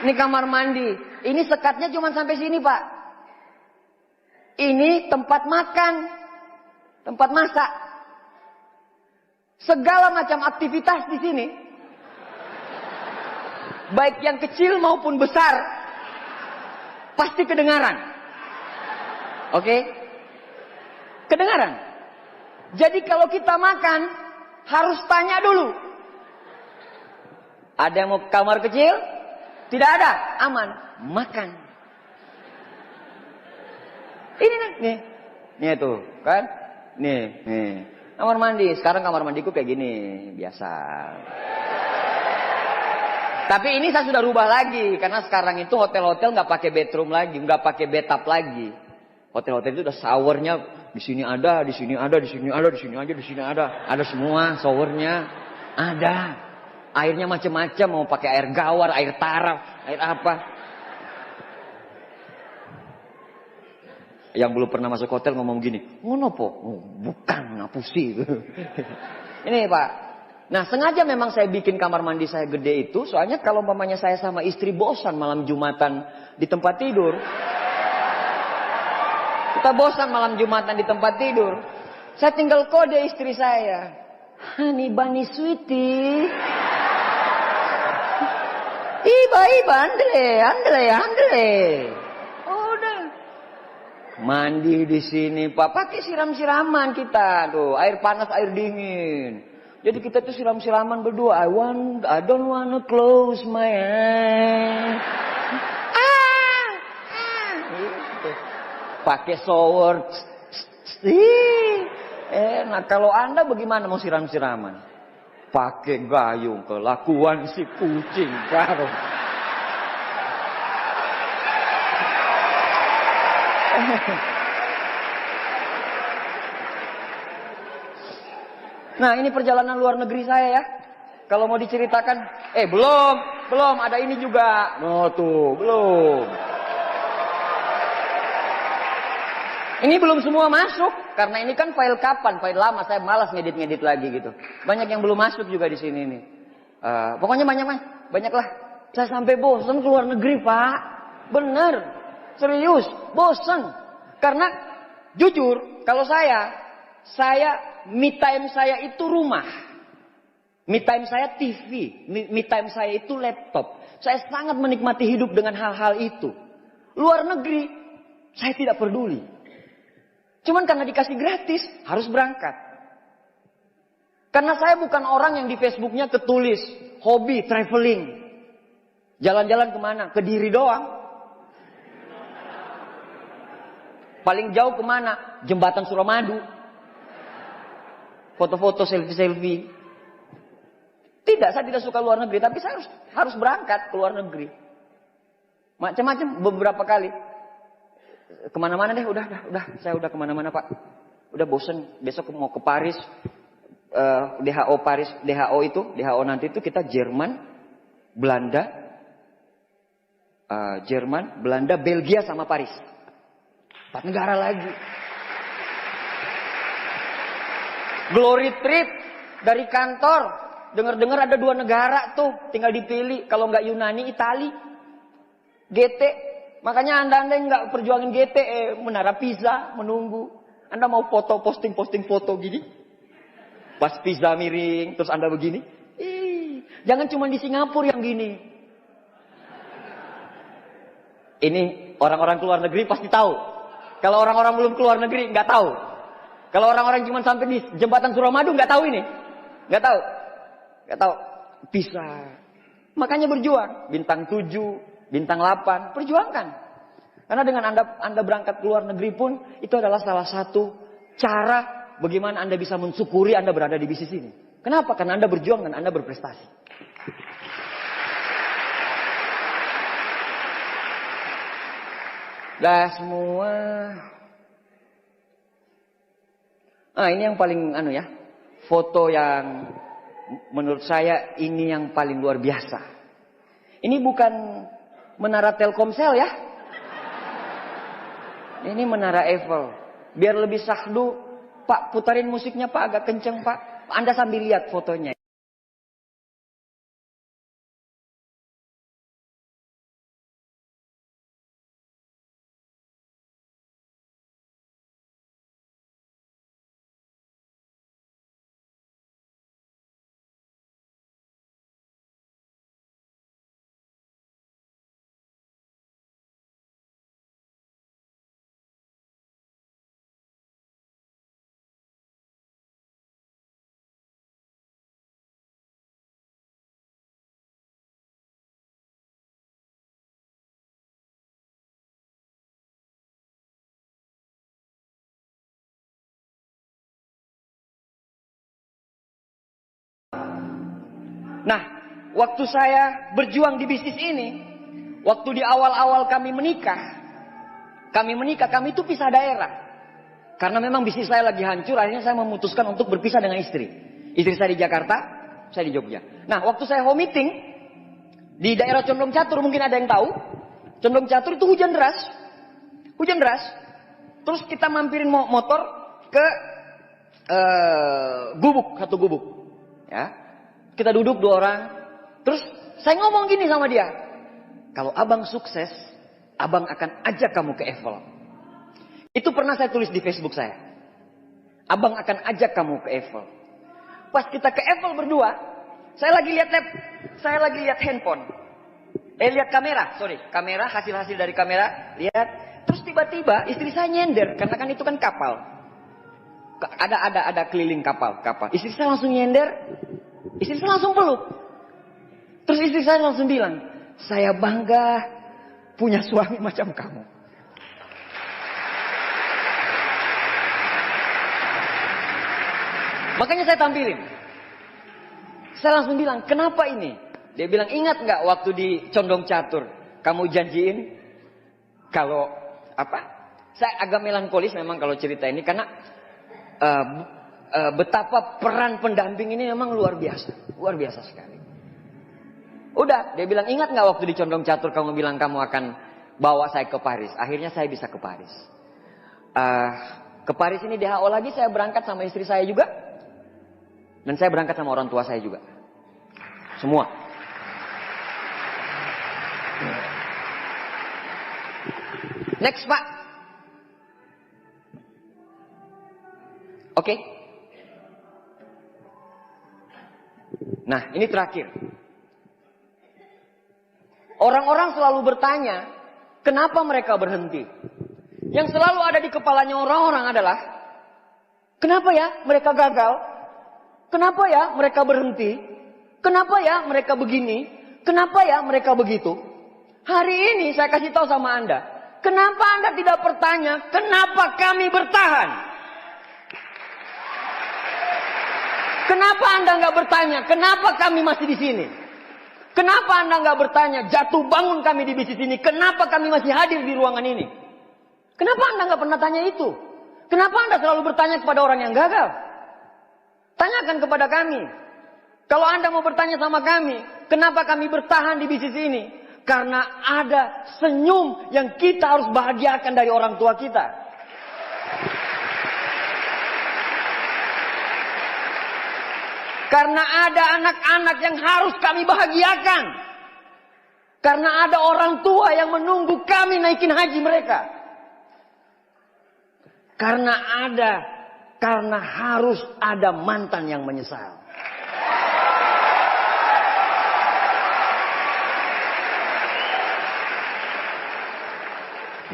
Ini kamar mandi. Ini sekatnya cuma sampai sini, Pak. Ini tempat makan. Tempat masak. Segala macam aktivitas di sini. Baik yang kecil maupun besar. Pasti kedengaran. Oke? Kedengaran. Jadi kalau kita makan, harus tanya dulu. Ada yang mau ke kamar kecil? Tidak ada, aman. Makan. Ini nih. Nih tuh, kan? Nih. Kamar mandi. Sekarang kamar mandiku kayak gini, biasa. Tapi ini saya sudah rubah lagi, karena sekarang itu hotel-hotel nggak pakai bedroom lagi, nggak pakai bathtub lagi. Hotel-hotel itu udah showernya di sini ada, di sini ada, di sini ada, di sini aja, di sini ada semua showernya, ada. Airnya macam-macam, mau pakai air gawar, air taraf, air apa. Yang belum pernah masuk hotel ngomong gini, ngono po, oh, bukan ngapusi. Ini Pak. Nah sengaja memang saya bikin kamar mandi saya gede itu, soalnya kalau umpamanya saya sama istri bosan malam Jumatan di tempat tidur. Kita bosan malam Jumatan di tempat tidur. Saya tinggal kode istri saya. Honey bunny sweetie. Iba, Andre. Udah. Mandi di sini, Pak. Pakai siram-siraman kita. Tuh, air panas, air dingin. Jadi kita tuh siram-siraman berdua. I don't wanna close my eyes. Gitu. Pakai shower. Nah kalau Anda bagaimana mau siram-siraman? pakai gayung, kelakuan si kucing karo. Nah, ini perjalanan luar negeri saya ya. Kalau mau diceritakan, belum ada ini juga. Oh tuh, belum. Ini belum semua masuk, karena ini kan file kapan, file lama, saya malas ngedit lagi gitu. Banyak yang belum masuk juga di sini nih. Pokoknya banyak lah. Saya sampai bosan keluar negeri, Pak. Bener, serius, bosan. Karena jujur, kalau saya me time saya itu rumah. Me time saya TV. Me time saya itu laptop. Saya sangat menikmati hidup dengan hal-hal itu. Luar negeri, saya tidak peduli. Cuman karena dikasih gratis, harus berangkat. Karena saya bukan orang yang di Facebooknya ketulis hobi traveling. Jalan-jalan kemana? Ke Diri doang. Paling jauh kemana? Jembatan Suramadu. Foto-foto, selfie-selfie. Tidak, saya tidak suka luar negeri, tapi saya harus berangkat ke luar negeri. Macam-macam, beberapa kali. Kemana-mana deh, udah, saya udah kemana-mana Pak. Udah bosen, besok mau ke Paris. DHO Paris, DHO nanti itu kita Jerman, Belanda, Belgia sama Paris. 4 negara lagi. Glory trip dari kantor. Dengar-dengar ada 2 negara tuh, tinggal dipilih. Kalau nggak Yunani, Itali, GT. Makanya anda yang nggak perjuangin GT, Menara Pisa, menunggu. Anda mau foto, posting foto gini. Pas Pisa miring, terus anda begini. Jangan cuma di Singapura yang gini. Ini orang-orang keluar negeri pasti tahu. Kalau orang-orang belum keluar negeri nggak tahu. Kalau orang-orang cuma sampai di jembatan Suramadu nggak tahu ini, nggak tahu. Bisa. Makanya berjuang. Bintang 7, bintang 8, perjuangkan. Karena dengan anda berangkat ke luar negeri pun itu adalah salah satu cara bagaimana anda bisa mensyukuri anda berada di bisnis ini. Kenapa? Karena anda berjuang dan anda berprestasi. Dah semua. Ini yang paling foto yang menurut saya ini yang paling luar biasa. Ini bukan menara Telkomsel ya. Ini menara Eiffel. Biar lebih sahdu, Pak putarin musiknya Pak agak kenceng Pak. Anda sambil lihat fotonya. Nah, waktu saya berjuang di bisnis ini, waktu di awal-awal kami menikah kami itu pisah daerah. Karena memang bisnis saya lagi hancur, akhirnya saya memutuskan untuk berpisah dengan istri. Istri saya di Jakarta, saya di Jogja. Nah, waktu saya home meeting, di daerah Condong Catur, mungkin ada yang tahu. Condong Catur itu hujan deras. Terus kita mampirin motor ke satu gubuk. Ya. Kita duduk 2 orang. Terus saya ngomong gini sama dia. Kalau abang sukses, abang akan ajak kamu ke Eiffel. Itu pernah saya tulis di Facebook saya. Abang akan ajak kamu ke Eiffel. Pas kita ke Eiffel berdua, saya lagi lihat handphone. Lihat kamera, hasil-hasil dari kamera, lihat. Terus tiba-tiba istri saya nyender, karena kan itu kan kapal. Ada keliling kapal. Istri saya langsung nyender. Istri saya langsung peluk. Terus istri saya langsung bilang, saya bangga punya suami macam kamu. Makanya saya tampilin. Saya langsung bilang, kenapa ini? Dia bilang, ingat nggak waktu di Condong Catur, kamu janjiin kalau Saya agak melankolis memang kalau cerita ini karena betapa peran pendamping ini memang luar biasa sekali. Udah, dia bilang, ingat nggak waktu di Condong Catur kamu bilang kamu akan bawa saya ke Paris. Akhirnya saya bisa ke Paris. Ke Paris ini DHO lagi, saya berangkat sama istri saya juga. Dan saya berangkat sama orang tua saya juga. Semua. Next, Pak. Oke. Nah, ini terakhir. Orang-orang selalu bertanya, kenapa mereka berhenti? Yang selalu ada di kepalanya orang-orang adalah, kenapa ya mereka gagal? Kenapa ya mereka berhenti? Kenapa ya mereka begini? Kenapa ya mereka begitu? Hari ini saya kasih tahu sama Anda, kenapa Anda tidak bertanya, kenapa kami bertahan? Kenapa Anda nggak bertanya, kenapa kami masih di sini? Kenapa Anda nggak bertanya, jatuh bangun kami di bisnis ini, kenapa kami masih hadir di ruangan ini? Kenapa Anda nggak pernah tanya itu? Kenapa Anda selalu bertanya kepada orang yang gagal? Tanyakan kepada kami. Kalau Anda mau bertanya sama kami, kenapa kami bertahan di bisnis ini? Karena ada senyum yang kita harus bahagiakan dari orang tua kita. Karena ada anak-anak yang harus kami bahagiakan. Karena ada orang tua yang menunggu kami naikin haji mereka. Karena harus ada mantan yang menyesal.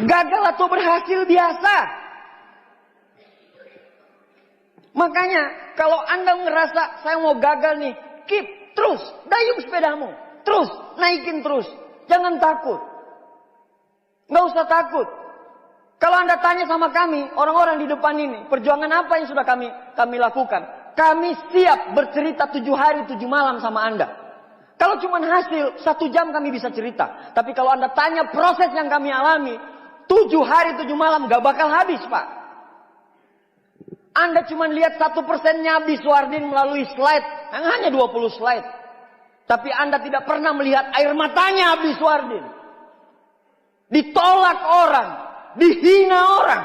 Gagal atau berhasil biasa. Makanya kalau Anda ngerasa saya mau gagal nih, keep terus, dayung sepedamu, terus naikin terus, jangan takut, nggak usah takut. Kalau Anda tanya sama kami, orang-orang di depan ini, perjuangan apa yang sudah kami lakukan? Kami siap bercerita 7 hari 7 malam sama Anda. Kalau cuma hasil 1 jam kami bisa cerita, tapi kalau Anda tanya proses yang kami alami, 7 hari 7 malam gak bakal habis, Pak. Anda cuma lihat 1%-nya Abi Suwardin melalui slide, yang hanya 20 slide. Tapi Anda tidak pernah melihat air matanya Abi Suwardin. Ditolak orang, dihina orang.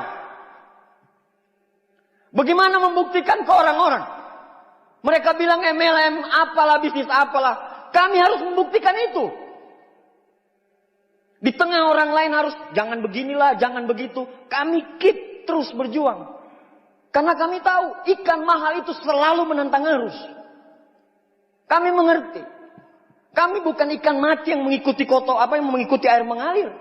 Bagaimana membuktikan ke orang-orang? Mereka bilang MLM, apalah bisnis apalah. Kami harus membuktikan itu. Di tengah orang lain harus, jangan beginilah, jangan begitu. Kami keep terus berjuang. Karena kami tahu ikan mahal itu selalu menentang arus. Kami mengerti. Kami bukan ikan mati yang mengikuti yang mengikuti air mengalir.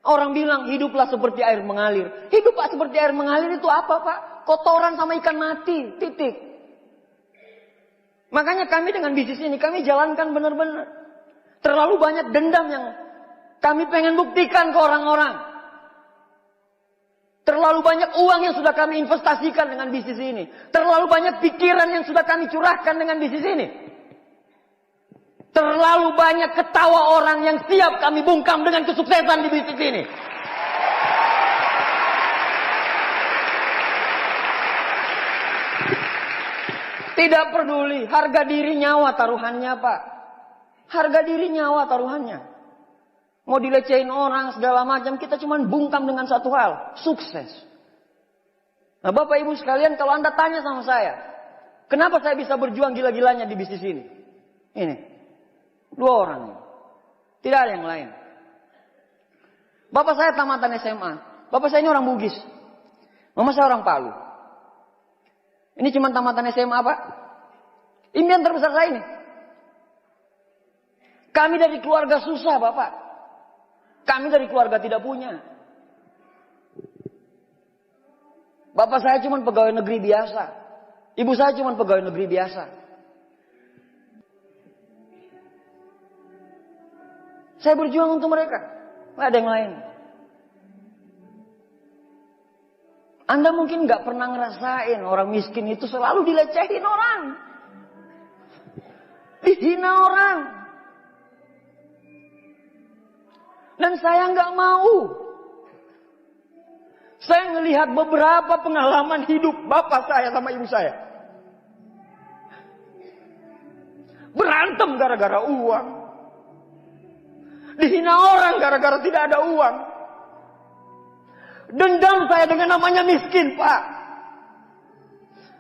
Orang bilang hiduplah seperti air mengalir. Hidup seperti air mengalir itu apa, Pak? Kotoran sama ikan mati, titik. Makanya kami dengan bisnis ini kami jalankan benar-benar. Terlalu banyak dendam yang kami pengen buktikan ke orang-orang. Terlalu banyak uang yang sudah kami investasikan dengan bisnis ini. Terlalu banyak pikiran yang sudah kami curahkan dengan bisnis ini. Terlalu banyak ketawa orang yang siap kami bungkam dengan kesuksesan di bisnis ini. Tidak peduli harga diri nyawa taruhannya, Pak. Harga diri nyawa taruhannya. Mau dilecehin orang segala macam, kita cuma bungkam dengan satu hal, sukses. Nah, Bapak Ibu sekalian, kalau Anda tanya sama saya, kenapa saya bisa berjuang gila-gilanya di bisnis ini? Ini, 2 orang. Tidak ada yang lain. Bapak saya tamatan SMA. Bapak saya ini orang Bugis. Mama saya orang Palu. Ini cuma tamatan SMA, Pak. Impian terbesar saya ini. Kami dari keluarga susah, Bapak. Kami dari keluarga tidak punya. Bapak saya cuma pegawai negeri biasa. Ibu saya cuma pegawai negeri biasa. Saya berjuang untuk mereka. Nggak ada yang lain. Anda mungkin nggak pernah ngerasain orang miskin itu selalu dilecehin orang. Dihina orang. Dan saya nggak mau. Saya melihat beberapa pengalaman hidup bapak saya sama ibu saya. Berantem gara-gara uang. Dihina orang gara-gara tidak ada uang. Dendam saya dengan namanya miskin, Pak.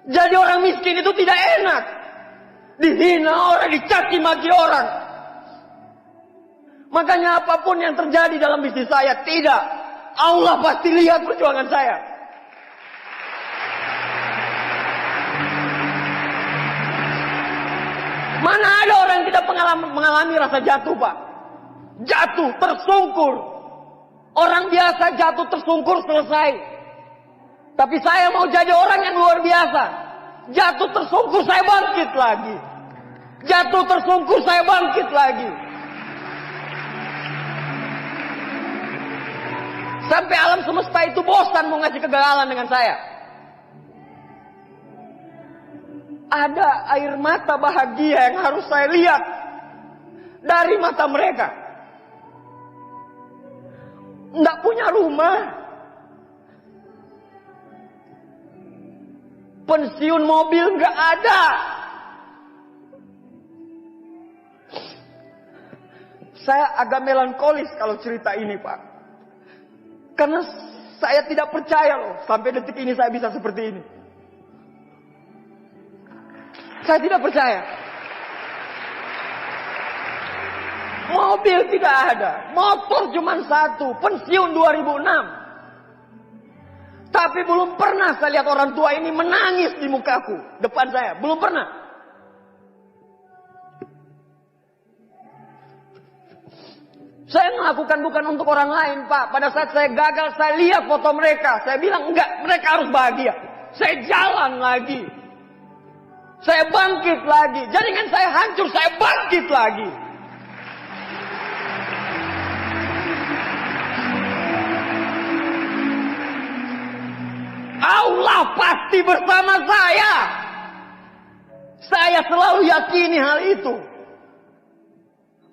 Jadi orang miskin itu tidak enak. Dihina orang, dicaci maki orang. Makanya apapun yang terjadi dalam bisnis saya, tidak. Allah pasti lihat perjuangan saya. Mana ada orang yang tidak mengalami rasa jatuh, Pak. Jatuh, tersungkur. Orang biasa jatuh tersungkur selesai. Tapi saya mau jadi orang yang luar biasa. Jatuh tersungkur saya bangkit lagi. Jatuh tersungkur saya bangkit lagi. Sampai alam semesta itu bosan mau ngasih kegagalan dengan saya. Ada air mata bahagia yang harus saya lihat dari mata mereka. Nggak punya rumah. Pensiun mobil nggak ada. Saya agak melankolis kalau cerita ini, Pak. Karena saya tidak percaya loh, sampai detik ini saya bisa seperti ini. Saya tidak percaya. Mobil tidak ada, motor cuma satu, pensiun 2006. Tapi belum pernah saya lihat orang tua ini menangis di mukaku, depan saya. Belum pernah. Saya melakukan bukan untuk orang lain, Pak. Pada saat saya gagal, saya lihat foto mereka. Saya bilang, enggak, mereka harus bahagia. Saya jalan lagi. Saya bangkit lagi. Jaringan saya hancur, saya bangkit lagi. Allah pasti bersama saya. Saya selalu yakini hal itu.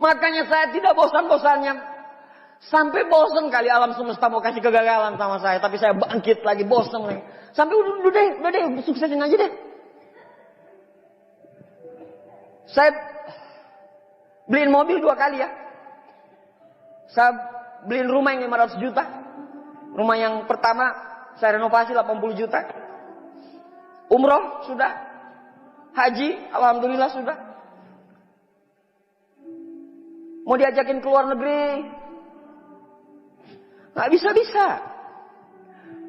Makanya saya tidak bosan-bosannya. Sampai bosan kali alam semesta mau kasih kegagalan sama saya. Tapi saya bangkit lagi, bosan lagi. Sampai udah deh, suksesin aja deh. Saya beliin mobil 2 kali ya. Saya beliin rumah yang 500 juta. Rumah yang pertama saya renovasi 80 juta. Umroh sudah. Haji alhamdulillah sudah. Mau diajakin keluar negeri, nggak bisa.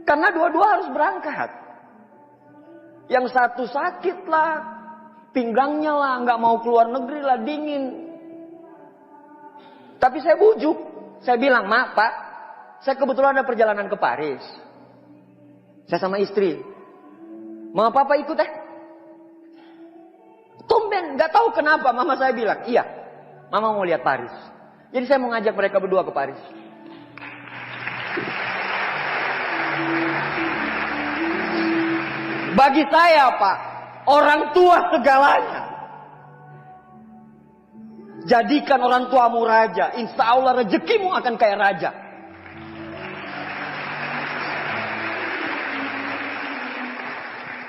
Karena dua-dua harus berangkat. Yang satu sakit lah, pinggangnya lah, nggak mau keluar negeri lah, dingin. Tapi saya bujuk, saya bilang, "Mak, Pak, saya kebetulan ada perjalanan ke Paris. Saya sama istri. Mau papa ikut deh?" Tumben, nggak tahu kenapa mama saya bilang, "Iya, mama mau lihat Paris." Jadi saya mau ngajak mereka berdua ke Paris. Bagi saya, Pak, orang tua segalanya. Jadikan orang tuamu raja, insya Allah rezekimu akan kayak raja.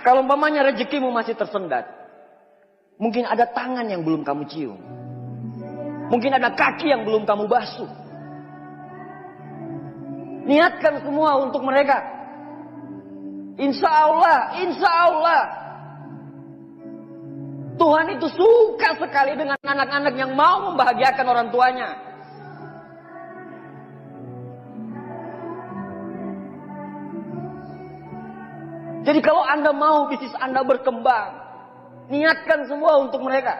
Kalau umpamanya rezekimu masih tersendat, mungkin ada tangan yang belum kamu cium. Mungkin ada kaki yang belum kamu basuh. Niatkan semua untuk mereka. Insya Allah. Tuhan itu suka sekali dengan anak-anak yang mau membahagiakan orang tuanya. Jadi kalau Anda mau bisnis Anda berkembang, niatkan semua untuk mereka.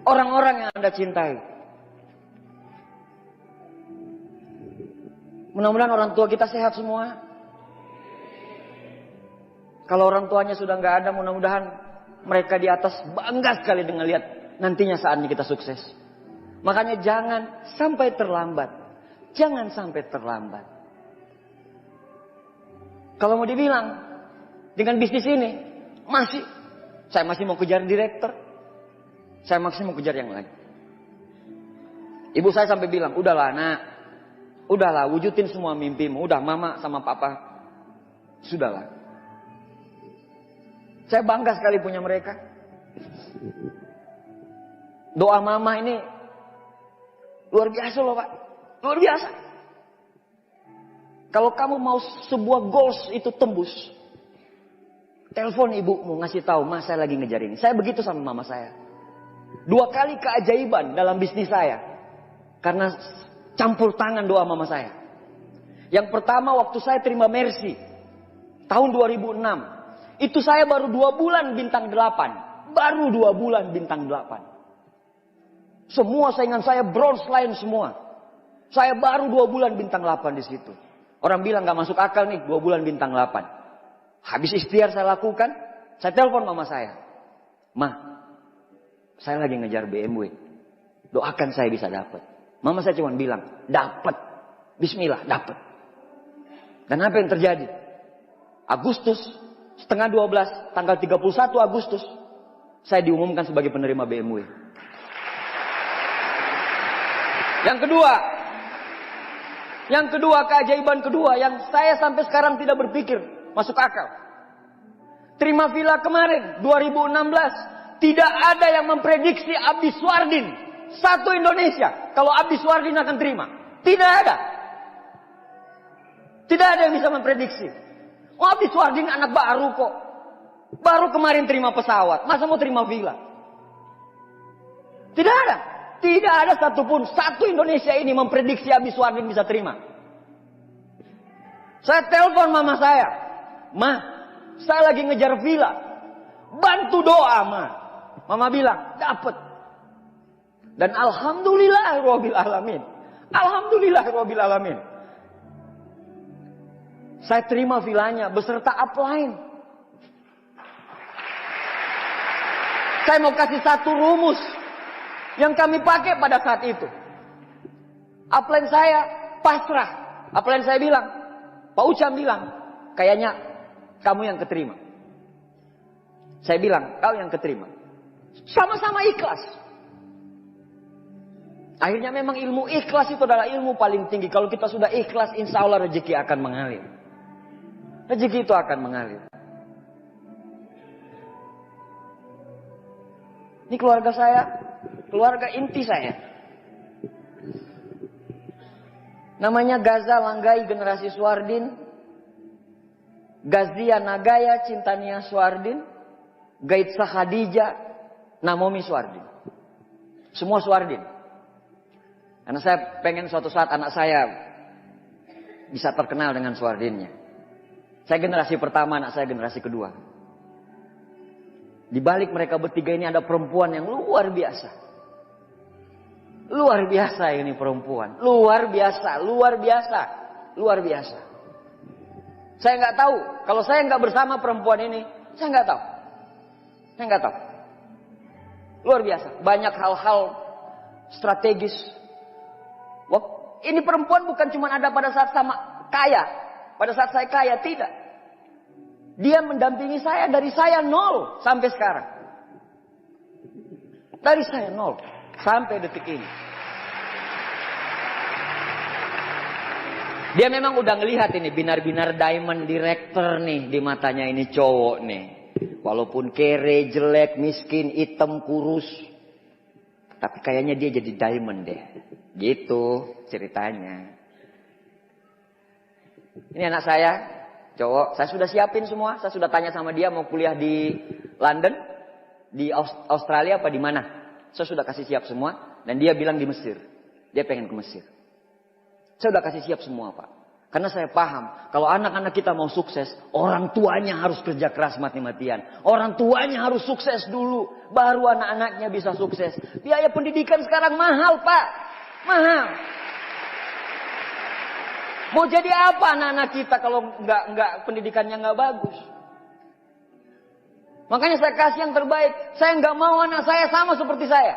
Orang-orang yang Anda cintai. Mudah-mudahan orang tua kita sehat semua. Kalau orang tuanya sudah nggak ada, mudah-mudahan mereka di atas bangga sekali dengan lihat nantinya saatnya kita sukses. Makanya jangan sampai terlambat. Jangan sampai terlambat. Kalau mau dibilang dengan bisnis ini, saya masih mau kejar direktur. Saya masih mau kejar yang lain. Ibu saya sampai bilang, udahlah nak, udahlah wujudin semua mimpimu. Udah mama sama papa, sudahlah. Saya bangga sekali punya mereka. Doa mama ini luar biasa loh Pak. Luar biasa. Kalau kamu mau sebuah goals itu tembus, telepon ibumu ngasih tahu, "Mas, saya lagi ngejar ini." Saya begitu sama mama saya. 2 kali keajaiban dalam bisnis saya. Karena campur tangan doa mama saya. Yang pertama waktu saya terima Mercy. Tahun 2006. Itu saya baru 2 bulan bintang 8. Baru 2 bulan bintang 8. Semua saingan saya bronze line semua. Saya baru 2 bulan bintang 8 di situ. Orang bilang gak masuk akal nih 2 bulan bintang 8. Habis ikhtiar saya lakukan. Saya telepon mama saya. "Ma, saya lagi ngejar BMW. Doakan saya bisa dapat." Mama saya cuma bilang, "Dapat. Bismillah, dapat." Dan apa yang terjadi? Agustus, setengah 12, tanggal 31 Agustus, saya diumumkan sebagai penerima BMW. Yang kedua, keajaiban kedua yang saya sampai sekarang tidak berpikir masuk akal. Terima villa kemarin, 2016. Tidak ada yang memprediksi Abdi Swardin satu Indonesia kalau Abdi Swardin akan terima. Tidak ada. Tidak ada yang bisa memprediksi. Oh, Abdi Swardin anak baru kok. Baru kemarin terima pesawat. Masa mau terima villa? Tidak ada. Tidak ada satupun satu Indonesia ini memprediksi Abdi Swardin bisa terima. Saya telepon mama saya. "Ma, saya lagi ngejar villa. Bantu doa, Ma." Mama bilang, "Dapat." Dan alhamdulillah rabbil alamin. Alhamdulillah rabbil alamin. Saya terima villanya beserta upline. Saya mau kasih satu rumus yang kami pakai pada saat itu. Upline saya pasrah. Upline saya bilang, Pak Ucam bilang, "Kayaknya kamu yang keterima." Saya bilang, "Kau yang keterima." Sama-sama ikhlas. Akhirnya memang ilmu ikhlas itu adalah ilmu paling tinggi. Kalau kita sudah ikhlas, insya Allah rezeki akan mengalir. Rezeki itu akan mengalir. Ini keluarga saya, keluarga inti saya. Namanya Gaza Langgai Generasi Swardin, Gazia Nagaya Cintania Swardin, Gaitsa Khadijah, Namomi Swardin. Semua Swardin. Karena saya pengen suatu saat anak saya bisa terkenal dengan Swardinnya. Saya generasi pertama, anak saya generasi kedua. Di balik mereka bertiga ini ada perempuan yang luar biasa. Luar biasa ini perempuan. Luar biasa, luar biasa, luar biasa. Saya nggak tahu. Kalau saya nggak bersama perempuan ini, saya nggak tahu. Saya nggak tahu. Luar biasa. Banyak hal-hal strategis. Wah, ini perempuan bukan cuma ada pada saat sama kaya. Pada saat saya kaya, tidak. Dia mendampingi saya dari saya 0 sampai sekarang. Dari saya 0 sampai detik ini. Dia memang udah ngelihat ini binar-binar diamond director nih di matanya ini cowok nih. Walaupun kere, jelek, miskin, hitam, kurus. Tapi kayaknya dia jadi diamond deh. Gitu ceritanya. Ini anak saya, cowok. Saya sudah siapin semua. Saya sudah tanya sama dia mau kuliah di London, di Australia apa di mana. Saya sudah kasih siap semua. Dan dia bilang di Mesir. Dia pengen ke Mesir. Saya sudah kasih siap semua Pak. Karena saya paham. Kalau anak-anak kita mau sukses, orang tuanya harus kerja keras mati-matian. Orang tuanya harus sukses dulu. Baru anak-anaknya bisa sukses. Biaya pendidikan sekarang mahal Pak. Mahal. Mau jadi apa anak-anak kita kalau nggak pendidikannya nggak bagus? Makanya saya kasih yang terbaik. Saya nggak mau anak saya sama seperti saya.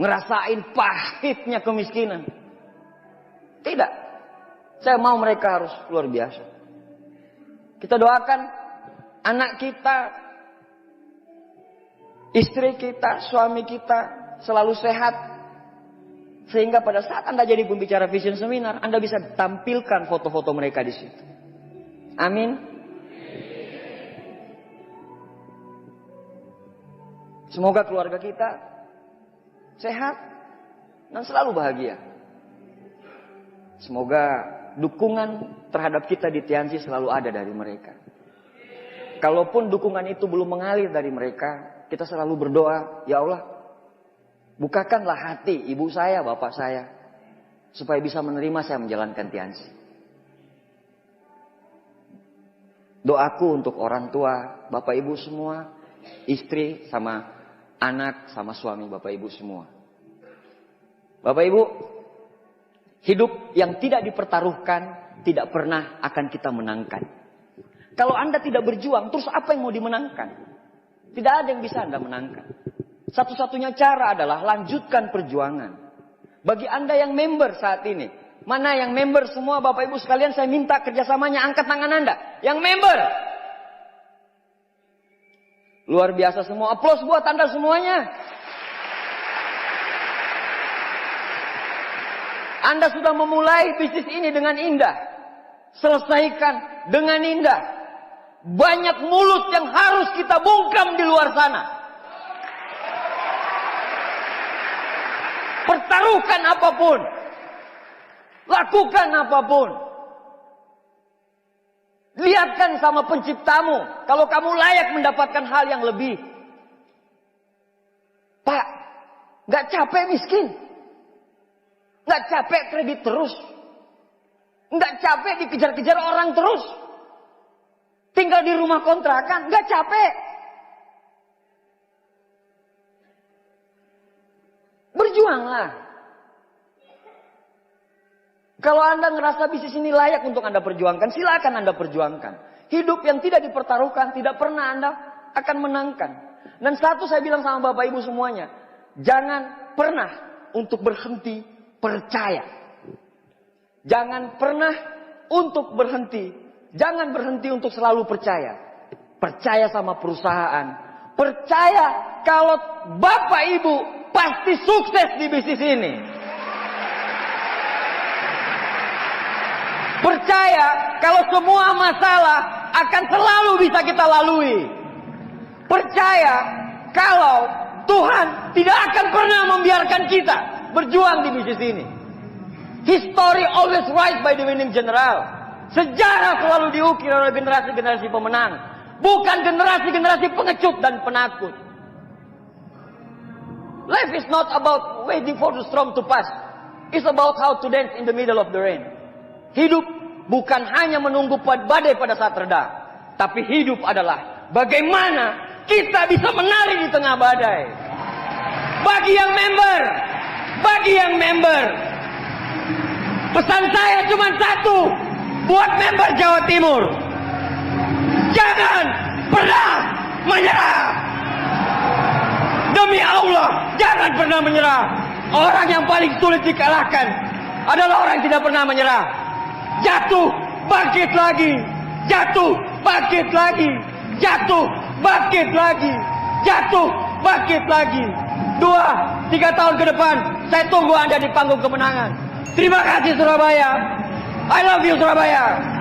Ngerasain pahitnya kemiskinan. Tidak. Saya mau mereka harus luar biasa. Kita doakan anak kita istri kita, suami kita selalu sehat. Sehingga pada saat Anda jadi pembicara Vision Seminar, Anda bisa tampilkan foto-foto mereka di situ. Amin. Semoga keluarga kita sehat dan selalu bahagia. Semoga dukungan terhadap kita di Tiansi selalu ada dari mereka. Kalaupun dukungan itu belum mengalir dari mereka, kita selalu berdoa, ya Allah, bukakanlah hati ibu saya, bapak saya, supaya bisa menerima saya menjalankan Tiansi. Doaku untuk orang tua, bapak ibu semua, istri sama anak sama suami bapak ibu semua. Bapak ibu, hidup yang tidak dipertaruhkan tidak pernah akan kita menangkan. Kalau Anda tidak berjuang, terus apa yang mau dimenangkan? Tidak ada yang bisa Anda menangkan. Satu-satunya cara adalah lanjutkan perjuangan. Bagi Anda yang member saat ini, mana yang member semua Bapak Ibu sekalian, saya minta kerjasamanya, angkat tangan Anda. Yang member. Luar biasa semua, aplaus buat Anda semuanya. Anda sudah memulai bisnis ini dengan indah. Selesaikan dengan indah. Banyak mulut yang harus kita bungkam di luar sana. Pertaruhkan apapun. Lakukan apapun. Lihatkan sama penciptamu. Kalau kamu layak mendapatkan hal yang lebih. Pak, gak capek miskin. Gak capek kredit terus. Gak capek dikejar-kejar orang terus. Tinggal di rumah kontrakan. Gak capek. Berjuanglah. Kalau Anda ngerasa bisnis ini layak untuk Anda perjuangkan, silakan Anda perjuangkan. Hidup yang tidak dipertaruhkan, tidak pernah Anda akan menangkan. Dan satu saya bilang sama Bapak Ibu semuanya, jangan pernah untuk berhenti percaya. Jangan pernah untuk berhenti. Jangan berhenti untuk selalu percaya. Percaya sama perusahaan. Percaya kalau Bapak Ibu pasti sukses di bisnis ini. Percaya kalau semua masalah akan selalu bisa kita lalui. Percaya kalau Tuhan tidak akan pernah membiarkan kita berjuang di bisnis ini. History always write by the winning general. Sejarah selalu diukir oleh generasi-generasi pemenang. Bukan generasi-generasi pengecut dan penakut. Life is not about waiting for the storm to pass. It's about how to dance in the middle of the rain. Hidup bukan hanya menunggu badai pada saat reda. Tapi hidup adalah bagaimana kita bisa menari di tengah badai. Bagi yang member, pesan saya cuma satu buat member Jawa Timur. Jangan pernah menyerah. Demi Allah, jangan pernah menyerah. Orang yang paling sulit dikalahkan adalah orang yang tidak pernah menyerah. Jatuh, bangkit lagi. Jatuh, bangkit lagi. Jatuh, bangkit lagi. Jatuh, bangkit lagi. 2-3 tahun ke depan, saya tunggu Anda di panggung kemenangan. Terima kasih Surabaya. I love you Surabaya.